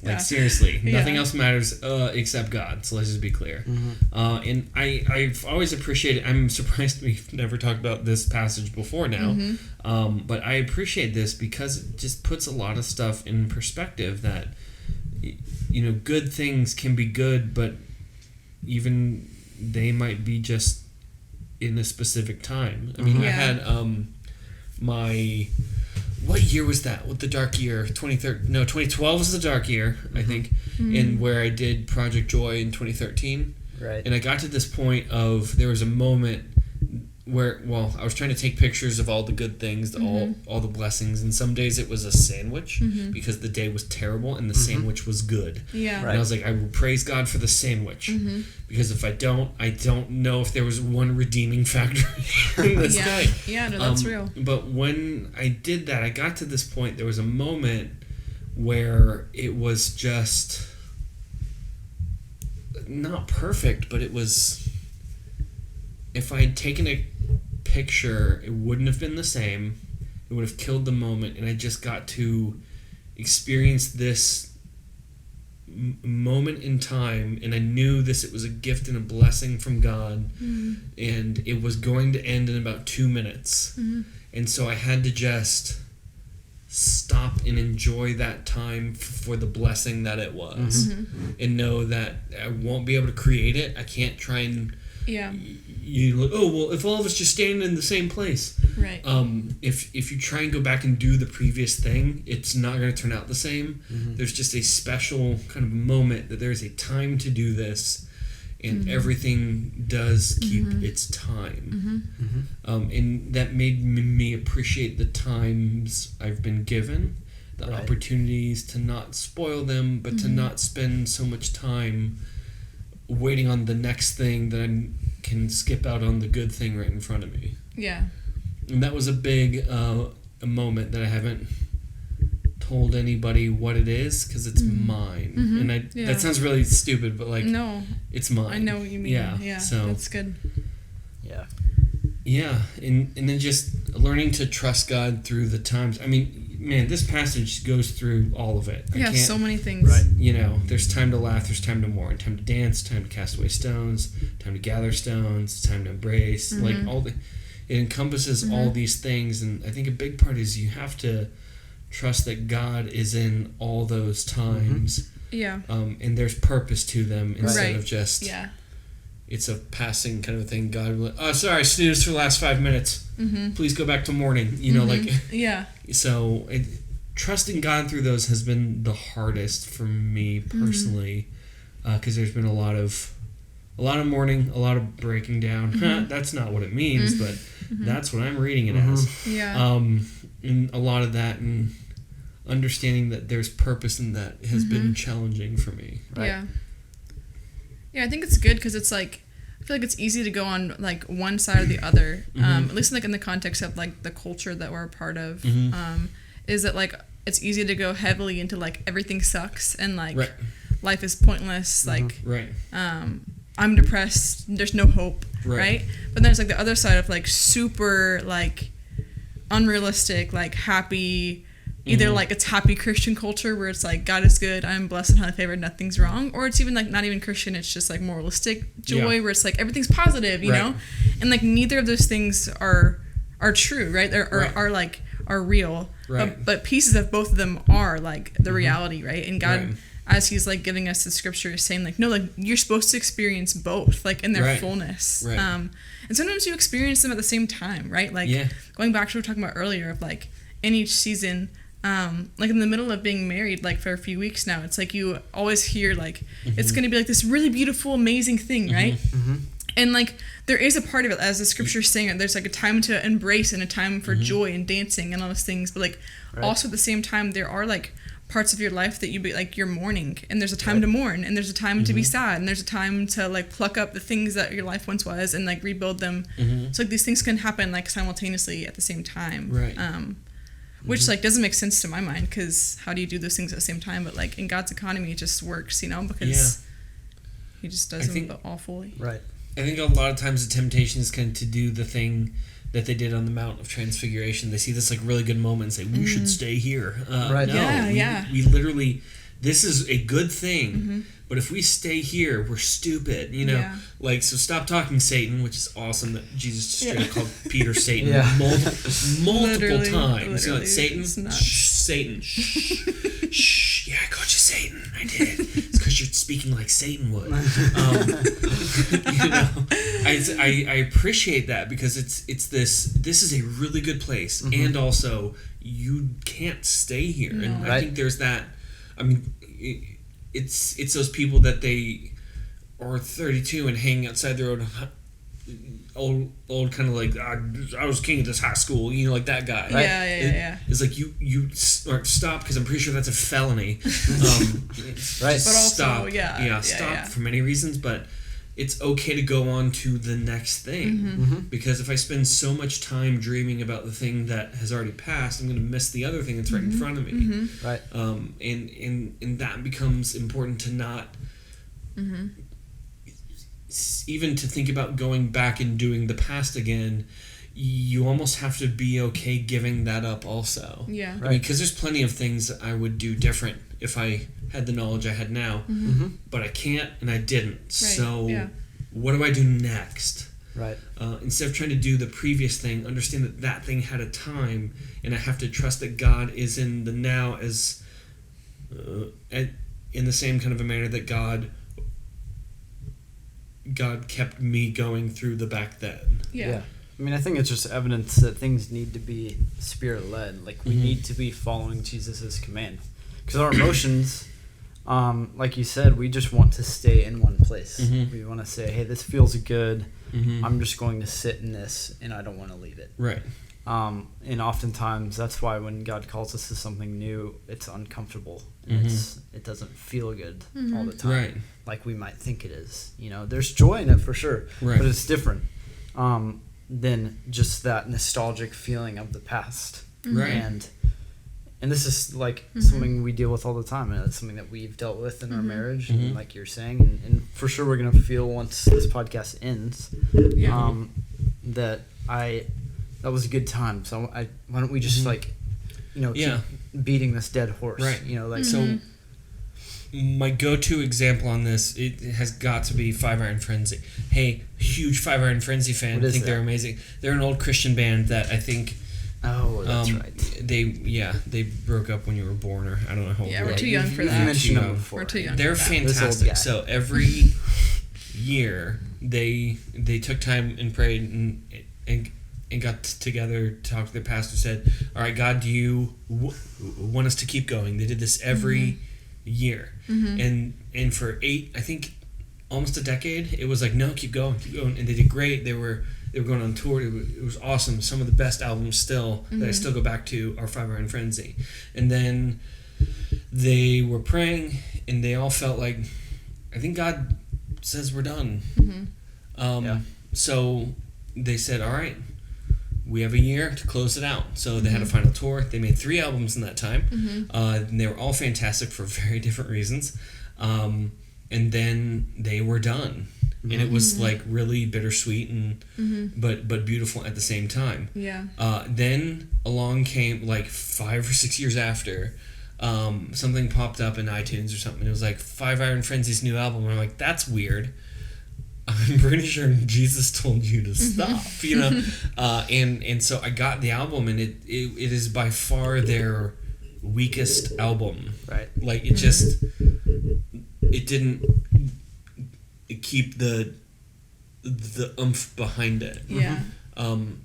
Like seriously, nothing else matters except God. So let's just be clear. And I've always appreciated. I'm surprised we've never talked about this passage before now, but I appreciate this because it just puts a lot of stuff in perspective. That good things can be good, but even they might be just in a specific time. I mean, I had my. What year was that? With the dark year? 2012 was the dark year, I think, and where I did Project Joy in 2013. Right. And I got to this point of there was a moment where, I was trying to take pictures of all the good things, all the blessings, and some days it was a sandwich because the day was terrible and the sandwich was good. Yeah. And I was like, I will praise God for the sandwich because if I don't know if there was one redeeming factor in this day. Yeah, no, that's real. But when I did that, I got to this point, there was a moment where it was just not perfect, but it was, if I had taken a picture, it wouldn't have been the same. It would have killed the moment, and I just got to experience this moment in time, and I knew it was a gift and a blessing from God, and it was going to end in about 2 minutes. And so I had to just stop and enjoy that time for the blessing that it was, and know that I won't be able to create it. I can't try and if all of us just stand in the same place, right? If you try and go back and do the previous thing, it's not going to turn out the same. There's just a special kind of moment that there's a time to do this, and everything does keep its time. And that made me appreciate the times I've been given, the opportunities to not spoil them, but to not spend so much time waiting on the next thing that I can skip out on the good thing right in front of me. Yeah. And that was a big a moment that I haven't told anybody what it is because it's mine. And that sounds really stupid, but no, it's mine. I know what you mean. Yeah. So that's good. Yeah. Yeah, and then just learning to trust God through the times. I mean, man, this passage goes through all of it. So many things. Right. There's time to laugh, there's time to mourn, time to dance, time to cast away stones, time to gather stones, time to embrace. It encompasses all these things, and I think a big part is you have to trust that God is in all those times. Yeah. And there's purpose to them instead of just... Yeah. It's a passing kind of thing. God will, sorry, I snoozed for the last 5 minutes. Please go back to mourning. Yeah. So trusting God through those has been the hardest for me personally, because there's been a lot of mourning, a lot of breaking down. That's not what it means, but that's what I'm reading it as. Yeah. And a lot of that, and understanding that there's purpose in that has been challenging for me. Right? Yeah. Yeah, I think it's good because it's I feel like it's easy to go on one side or the other. At least in the context of the culture that we're a part of, is that it's easy to go heavily into everything sucks and life is pointless. I'm depressed. There's no hope, right? But then there's the other side of super unrealistic, happy. Either it's happy Christian culture where it's God is good, I'm blessed and highly favored, nothing's wrong, or it's even not even Christian, it's just moralistic joy where it's everything's positive, you know, and neither of those things are true, right? Are real, but pieces of both of them are the reality, right? And God, as He's giving us the scripture, is saying no, you're supposed to experience both, in their fullness, and sometimes you experience them at the same time, right? Going back to what we were talking about earlier of in each season. In the middle of being married, for a few weeks now, it's you always hear it's going to be this really beautiful, amazing thing, right? And like there is a part of it, as the scripture's saying, there's like a time to embrace and a time for joy and dancing and all those things, but like also at the same time there are like parts of your life that you be like you're mourning, and there's a time to mourn, and there's a time to be sad, and there's a time to like pluck up the things that your life once was and like rebuild them. So like these things can happen like simultaneously at the same time, which like doesn't make sense to my mind, because how do you do those things at the same time? But like in God's economy it just works, you know, because he just does them all fully. I think a lot of times the temptation is kind of to do the thing that they did on the Mount of Transfiguration. They see this like really good moment and say, we should stay here. We literally, this is a good thing, but if we stay here, we're stupid, you know? Like, so stop talking, Satan, which is awesome that Jesus straight up called Peter Satan multiple times. You know, like, Satan, Satan, shh, yeah, I called you Satan. I did. It's because you're speaking like Satan would. You know, I appreciate that, because this is a really good place, and also you can't stay here, and I think there's that. I mean, it's those people that they are 32 and hanging outside their old kind of like, I was king of this high school, you know, like that guy. It's like you stop, because I'm pretty sure that's a felony. But also, stop for many reasons, but it's okay to go on to the next thing, because if I spend so much time dreaming about the thing that has already passed, I'm going to miss the other thing that's right in front of me. And that becomes important to not even to think about going back and doing the past again. You almost have to be okay giving that up also. I mean, because there's plenty of things that I would do different if I had the knowledge I had now, but I can't, and I didn't. So what do I do next? Instead of trying to do the previous thing, understand that that thing had a time, and I have to trust that God is in the now as in the same kind of a manner that God kept me going through the back then. I mean, I think it's just evidence that things need to be Spirit-led. Like, we need to be following Jesus' command. Because our emotions, like you said, we just want to stay in one place. We want to say, hey, this feels good. I'm just going to sit in this, and I don't want to leave it. And oftentimes, that's why when God calls us to something new, it's uncomfortable. And it doesn't feel good all the time. Like we might think it is. You know, there's joy in it for sure. But it's different than just that nostalgic feeling of the past. And this is like something we deal with all the time, and it's something that we've dealt with in our marriage, and like you're saying, and for sure we're going to feel once this podcast ends that was a good time. So why don't we just like, you know, keep beating this dead horse, you know, like so. My go-to example on this, it has got to be Five Iron Frenzy. Hey, huge Five Iron Frenzy fan. I think they're amazing. They're an old Christian band that I think. Oh, that's right. They broke up when you were born, or I don't know how old you were. We're too young for that. We're too young. They're fantastic. So every year they took time and prayed and got together to talk to their pastor. Said, "All right, God, do you want us to keep going?" They did this every year, and for almost a decade, it was like, no, keep going, and they did great. They were going on tour. It was awesome. Some of the best albums still that I still go back to are Five Iron Frenzy. And then they were praying, and they all felt like, I think God says we're done. So they said, all right, we have a year to close it out. So they had a final tour. They made 3 albums in that time. And they were all fantastic for very different reasons. And then they were done. And it was like really bittersweet and but beautiful at the same time. Then along came like 5 or 6 years after, something popped up in iTunes or something. It was like Five Iron Frenzy's new album. And I'm like, that's weird. I'm pretty sure Jesus told you to stop, you know. And so I got the album, and it is by far their weakest album. Like it just it didn't keep the oomph behind it. And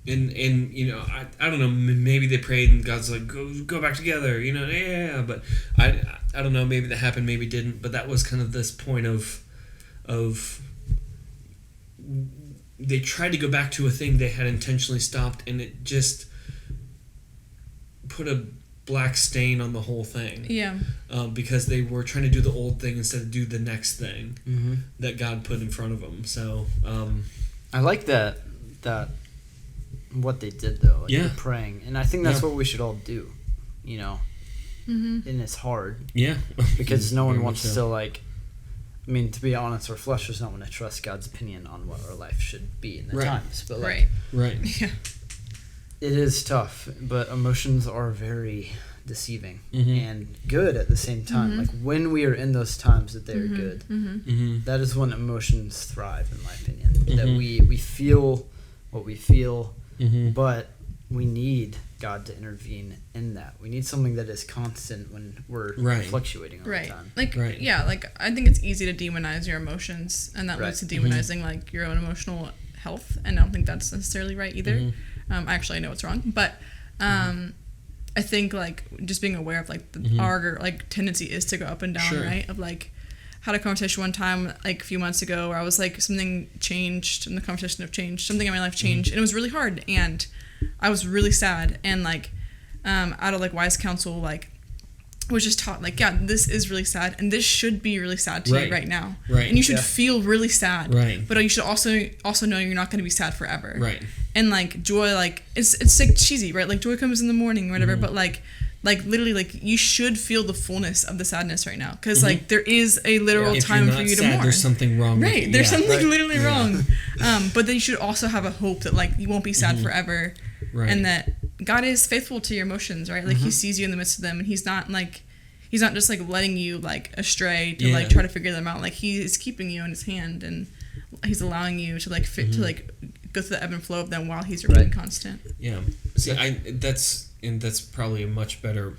you know, I don't know, maybe they prayed and God's like, go back together, you know. But I don't know, maybe that happened, maybe didn't, but that was kind of this point of they tried to go back to a thing they had intentionally stopped, and it just put a black stain on the whole thing. Yeah. Because they were trying to do the old thing instead of do the next thing Mm-hmm. that God put in front of them. So I like that what they did though, like Yeah. the praying, and I think that's Yeah. what we should all do, you know. Mm-hmm. And it's hard yeah, because no one Very wants much to so. like. I mean, to be honest, our flesh does not want to trust God's opinion on what our life should be in the Right. times. But like, Right. Right. Yeah. it is tough. But emotions are very deceiving Mhm. and good at the same time. Mhm. Like when we are in those times that they are good, Mm-hmm. Mm-hmm. that is when emotions thrive, in my opinion. That Mhm. we feel what we feel, Mm-hmm. but we need God to intervene in that. We need something that is constant when we're Right. fluctuating all Right. the time. Like, Right. yeah, like, I think it's easy to demonize your emotions, and that Right. leads to demonizing, like, your own emotional health, and I don't think that's necessarily right either. Mhm. Actually, I know it's wrong, but I think, like, just being aware of, like, our, like, tendency is to go up and down, Sure. right? Of, like, had a conversation one time, like, a few months ago, where I was, like, something changed, and the conversation of change, something in my life changed, and it was really hard, and I was really sad, and, like, out of, like, wise counsel, like, was just taught, like, yeah, this is really sad, and this should be really sad to Right. you right now. Right. And you should Yeah. feel really sad. Right. But you should also know you're not going to be sad forever. Right. And, like, joy, like, it's like cheesy, right? Like, joy comes in the morning or whatever, Mm-hmm. but, like, literally, like, you should feel the fullness of the sadness right now. Because, like, there is a literal If time you're for not you to sad, mourn. there's something wrong. Right. With you. There's Yeah. something Right. literally Yeah. wrong. But then you should also have a hope that, like, you won't be sad forever. Right. And that God is faithful to your emotions, right? Like, He sees you in the midst of them, and He's not just, like, letting you, like, astray to, like, Yeah. try to figure them out. Like, He is keeping you in His hand, and He's allowing you to, like, to, like, go through the ebb and flow of them while He's remaining Right. constant. Yeah. See, that's probably a much better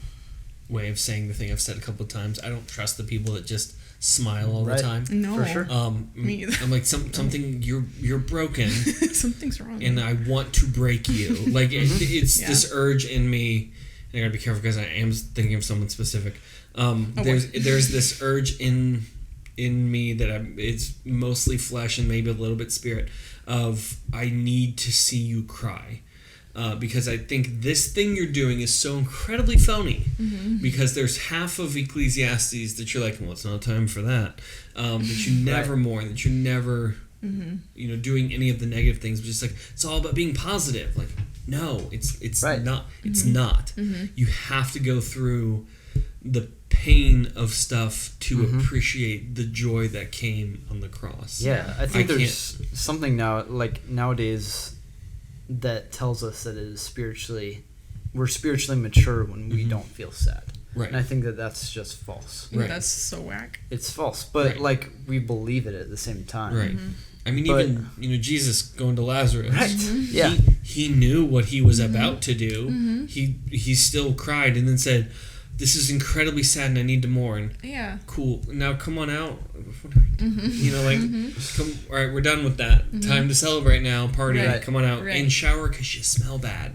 way of saying the thing I've said a couple of times. I don't trust the people that just smile all Right. the time. No. For sure. Me either. I'm like something you're broken, Something's wrong. and I want to break you. Like it's Yeah. this urge in me. And I gotta be careful because I am thinking of someone specific. There's this urge in me that it's mostly flesh and maybe a little bit spirit of I need to see you cry. Because I think this thing you're doing is so incredibly phony. Because there's half of Ecclesiastes that you're like, well, it's not time for that. That you never mourn, that you're never, doing any of the negative things. But just like it's all about being positive. Like, no, it's Right. not. It's not. You have to go through the pain of stuff to appreciate the joy that came on the cross. Yeah, I think I there's something nowadays that tells us that we're spiritually mature when we don't feel sad. Right. And I think that that's just false. Right. That's so whack. It's false, but Right. like we believe it at the same time. Right. I mean, But- even Jesus going to Lazarus. Right. Yeah. He knew what he was about to do. He still cried and then said, "This is incredibly sad and I need to mourn." Yeah. Cool. Now come on out. Come. All right, we're done with that. Time to celebrate now. Party. Right. Come on out Right. and shower because you smell bad.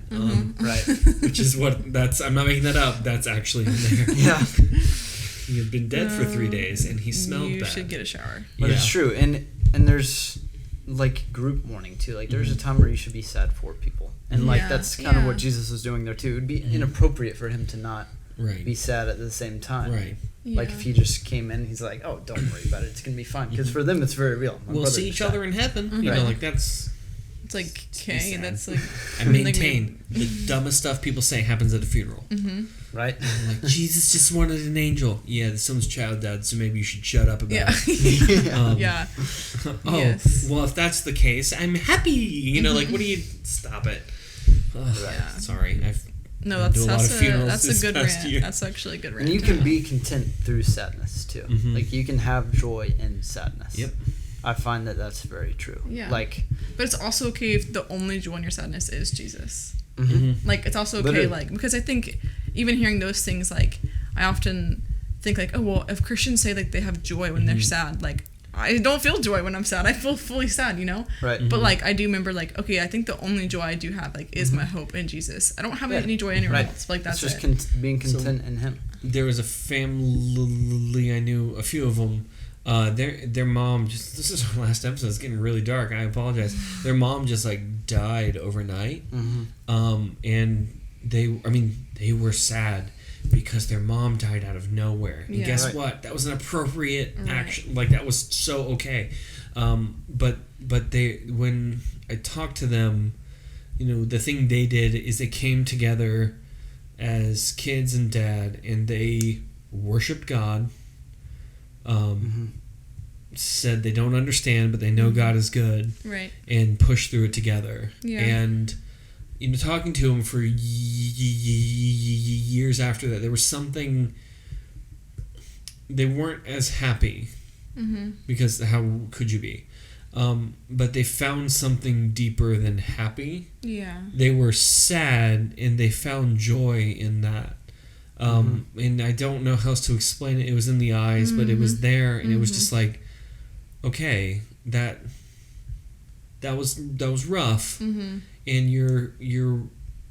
Right. Which is I'm not making that up. That's actually in there. Yeah. He had been dead for 3 days and he smelled You bad. should get a shower. But it's true. And there's like group mourning too. Like there's a time where you should be sad for people. And like Yeah. that's kind of Yeah. what Jesus was doing there too. It would be inappropriate for him to not Right. be sad at the same time. Right. Like if he just came in, he's like, "Oh, don't worry about it. It's gonna be fine." Because for them, it's very real. My We'll brother see was each sad. other in heaven. You Right. know, like that's. It's like, be okay, sad. that's like... I maintain the dumbest stuff people say happens at a funeral. Right? Like, Jesus just wanted an angel. Yeah, someone's child died, so maybe you should shut up about Yeah. it. Yeah. Oh, Yes. well, if that's the case, I'm happy. You know, like, what do you... Stop it. Ugh, Yeah. Sorry. No, I do a lot that's of funerals that's a this good past rant. year. That's actually a good rant. And you can be content through sadness too. Like you can have joy in sadness. Yep. I find that that's very true. Yeah. Like, But it's also okay if the only joy in your sadness is Jesus. Mm-hmm. Like, it's also okay, Literally. like, because I think even hearing those things, like, I often think, like, oh, well, if Christians say, like, they have joy when they're sad, like, I don't feel joy when I'm sad. I feel fully sad, you know? right. But, like, I do remember, like, okay, I think the only joy I do have, like, is my hope in Jesus. I don't have Yeah. any joy anywhere Right. else. Like, that's it's just it. being content in Him. There was a family I knew, a few of them, Their mom just, this is our last episode, it's getting really dark, I apologize. Their mom just like died overnight. And they were sad because their mom died out of nowhere. And guess what? That was an appropriate action. Like, that was so okay. But when I talked to them, the thing they did is they came together as kids and dad, and they worshiped God. Said they don't understand, but they know God is good. Right. And pushed through it together. Yeah. And talking to them for years after that, there was something. They weren't as happy because how could you be? But they found something deeper than happy. Yeah. They were sad, and they found joy in that. And I don't know how else to explain it. It was in the eyes, but it was there, and it was just like, okay, that was right. And you're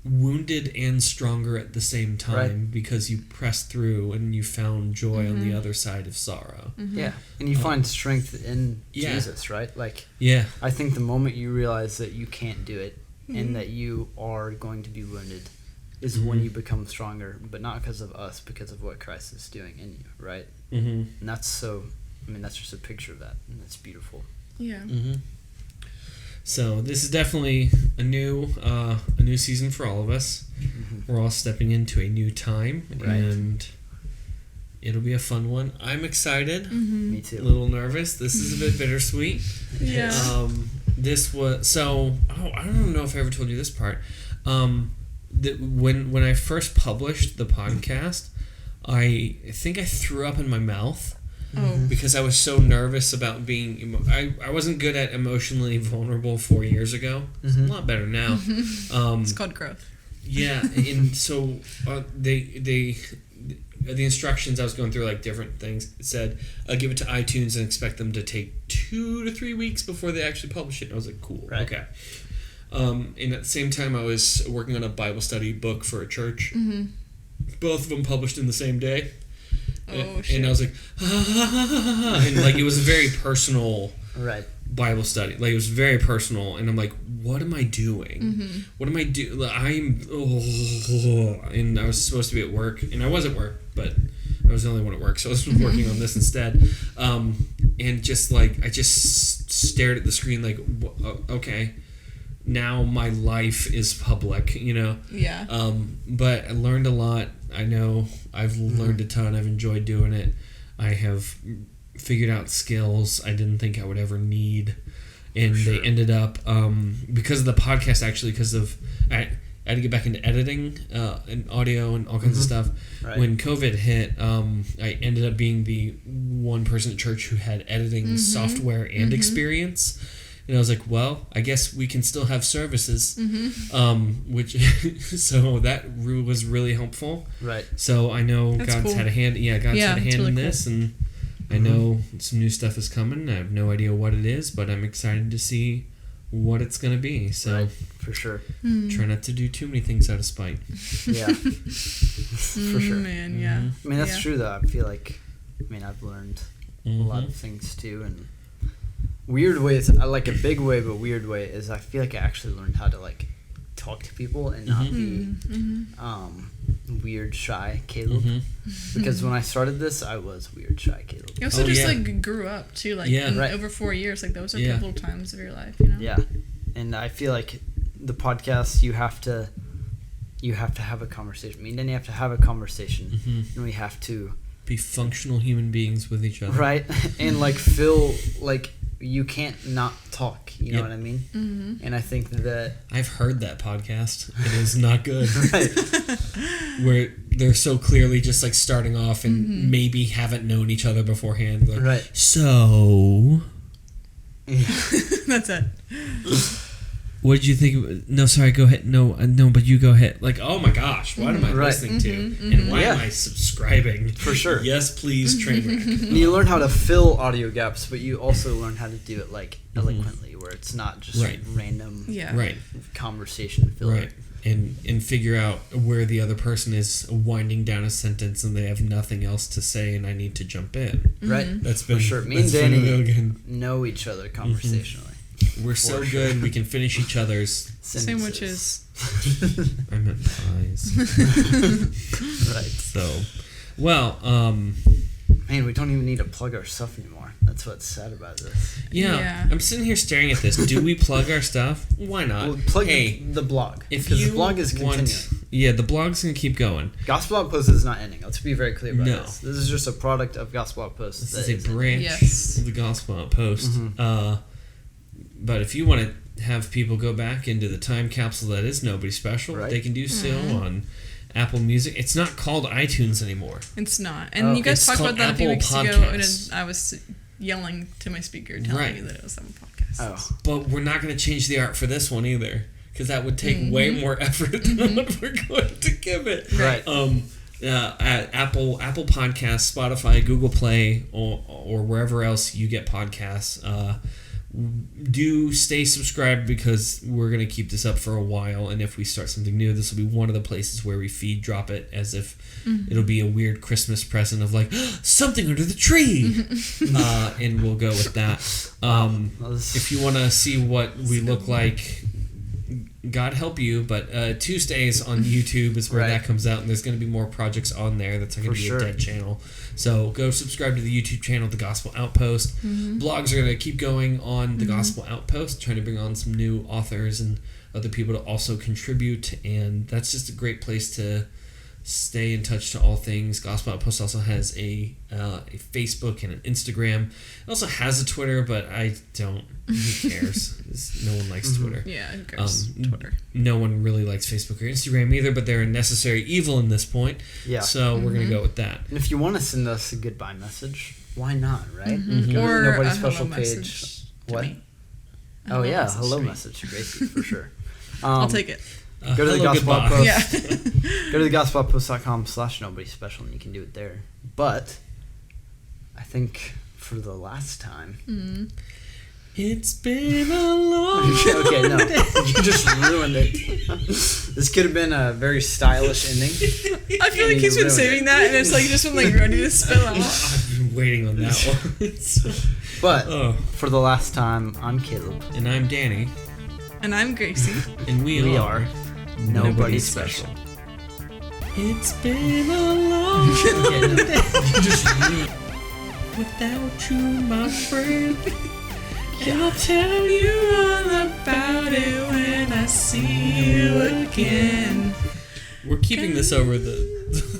wounded and stronger at the same time because you pressed through and you found joy on the other side of sorrow. Yeah, and you find strength in Jesus, right? Like, I think the moment you realize that you can't do it and that you are going to be wounded is when you become stronger, but not because of us, because of what Christ is doing in you, right? And that's that's just a picture of that, and that's beautiful. Yeah. So this is definitely a new season for all of us. We're all stepping into a new time, and it'll be a fun one. I'm excited. Me too. A little nervous. This is a bit bittersweet. Yeah. This was so. Oh, I don't know if I ever told you this part. When I first published the podcast, I think I threw up in my mouth. Because I was so nervous about being... I wasn't good at emotionally vulnerable 4 years ago. It's a lot better now. It's called growth. Yeah, and so the instructions I was going through, like, different things. It said, give it to iTunes and expect them to take 2 to 3 weeks before they actually publish it. And I was like, cool, okay. And at the same time, I was working on a Bible study book for a church. Both of them published in the same day. Shit. And I was like, and like, it was a very personal Bible study. Like, it was very personal, and I'm like, what am I doing? What am I doing? And I was supposed to be at work, and I was at work, but I was the only one at work, so I was working on this instead. And just like, I just stared at the screen like, okay, now my life is public, Yeah. But I learned a lot. I know I've learned a ton. I've enjoyed doing it. I have figured out skills I didn't think I would ever need. And they ended up, because of the podcast, actually, because of, I had to get back into editing and audio and all kinds of stuff. When COVID hit, I ended up being the one person at church who had editing software and experience. And I was like, well, I guess we can still have services, which so that was really helpful. Right. So I know that's God's cool. Had a hand. Yeah, God's had a hand really in this, cool. And I know some new stuff is coming. I have no idea what it is, but I'm excited to see what it's going to be. So for sure. Try not to do too many things out of spite. Yeah. For sure. Man, yeah. I mean, that's true, though. I feel like, I've learned a lot of things, too, and weird ways, like a big way, but weird way, is I feel like I actually learned how to, like, talk to people and not be weird, shy Caleb. Because when I started this, I was weird, shy Caleb. You also like, grew up, too, like, over 4 years. Like, those are pivotal times of your life, Yeah. And I feel like the podcast, you have to have a conversation. Then you have to have a conversation, and we have to be functional human beings with each other. Right. And, like, feel like you can't not talk, you know what I mean? And I think that I've heard that podcast. It is not good. Where they're so clearly just like starting off and maybe haven't known each other beforehand. Like, so that's it. What did you think? No, sorry, go ahead. No, but you go ahead. Like, oh my gosh, what am I listening to? And why am I subscribing? For sure. Yes, please, train wreck. And you learn how to fill audio gaps, but you also learn how to do it, like, eloquently, where it's not just random conversation filler. Right. and figure out where the other person is winding down a sentence and they have nothing else to say and I need to jump in. Right. That's been For sure. Me and Danny know each other conversationally. We're so good we can finish each other's sandwiches. I meant pies. Right. So, well, man, we don't even need to plug our stuff anymore. That's what's sad about this. Yeah. I'm sitting here staring at this. Do we plug our stuff? Why not? We'll plug the blog. If because you the blog is continuing. Yeah, the blog's going to keep going. Gospel Outpost is not ending. Let's be very clear about No. this. This is just a product of Gospel Outpost. This is a branch of the Gospel Outpost. Mm-hmm. But if you want to have people go back into the time capsule that is Nobody Special, they can do so on Apple Music. It's not called iTunes anymore. It's not. And you guys talked about that a few weeks ago, and I was yelling to my speaker telling me that it was on podcast. Oh. But we're not going to change the art for this one either, because that would take way more effort than what we're going to give it. Right. At Apple Podcasts, Spotify, Google Play, or wherever else you get podcasts, do stay subscribed because we're going to keep this up for a while, and if we start something new, this will be one of the places where we feed drop it as if it'll be a weird Christmas present of like something under the tree, and we'll go with that. If you want to see what we look like, God help you, but Tuesdays on YouTube is where that comes out, and there's going to be more projects on there. That's going to be a dead channel. So go subscribe to the YouTube channel, The Gospel Outpost. Blogs are going to keep going on The Gospel Outpost, trying to bring on some new authors and other people to also contribute, and that's just a great place to stay in touch to all things. Gospel Outpost also has a Facebook and an Instagram. It also has a Twitter, but I don't. Who cares? No one likes Twitter. Yeah, who cares? Twitter. No one really likes Facebook or Instagram either, but they're a necessary evil in this point. Yeah. So we're going to go with that. And if you want to send us a goodbye message, why not, right? Or Nobody's a Special hello page. message What? Oh, yeah, hello message to Gracie, for sure. I'll take it. Go to the Gospel Outpost. Yeah. Go to thegospeloutpost.com/nobody special and you can do it there. But I think for the last time. It's been a long okay, no. You just ruined it. This could have been a very stylish ending. I feel like he's been saving that, and it's like just been like ready to spill out. I've been waiting on that one. But for the last time, I'm Caleb. And I'm Danny. And I'm Gracie. And we are Nobody Special. It's been a long day. Without you, my friend. And I'll tell you all about it when I see you again. We're keeping this over the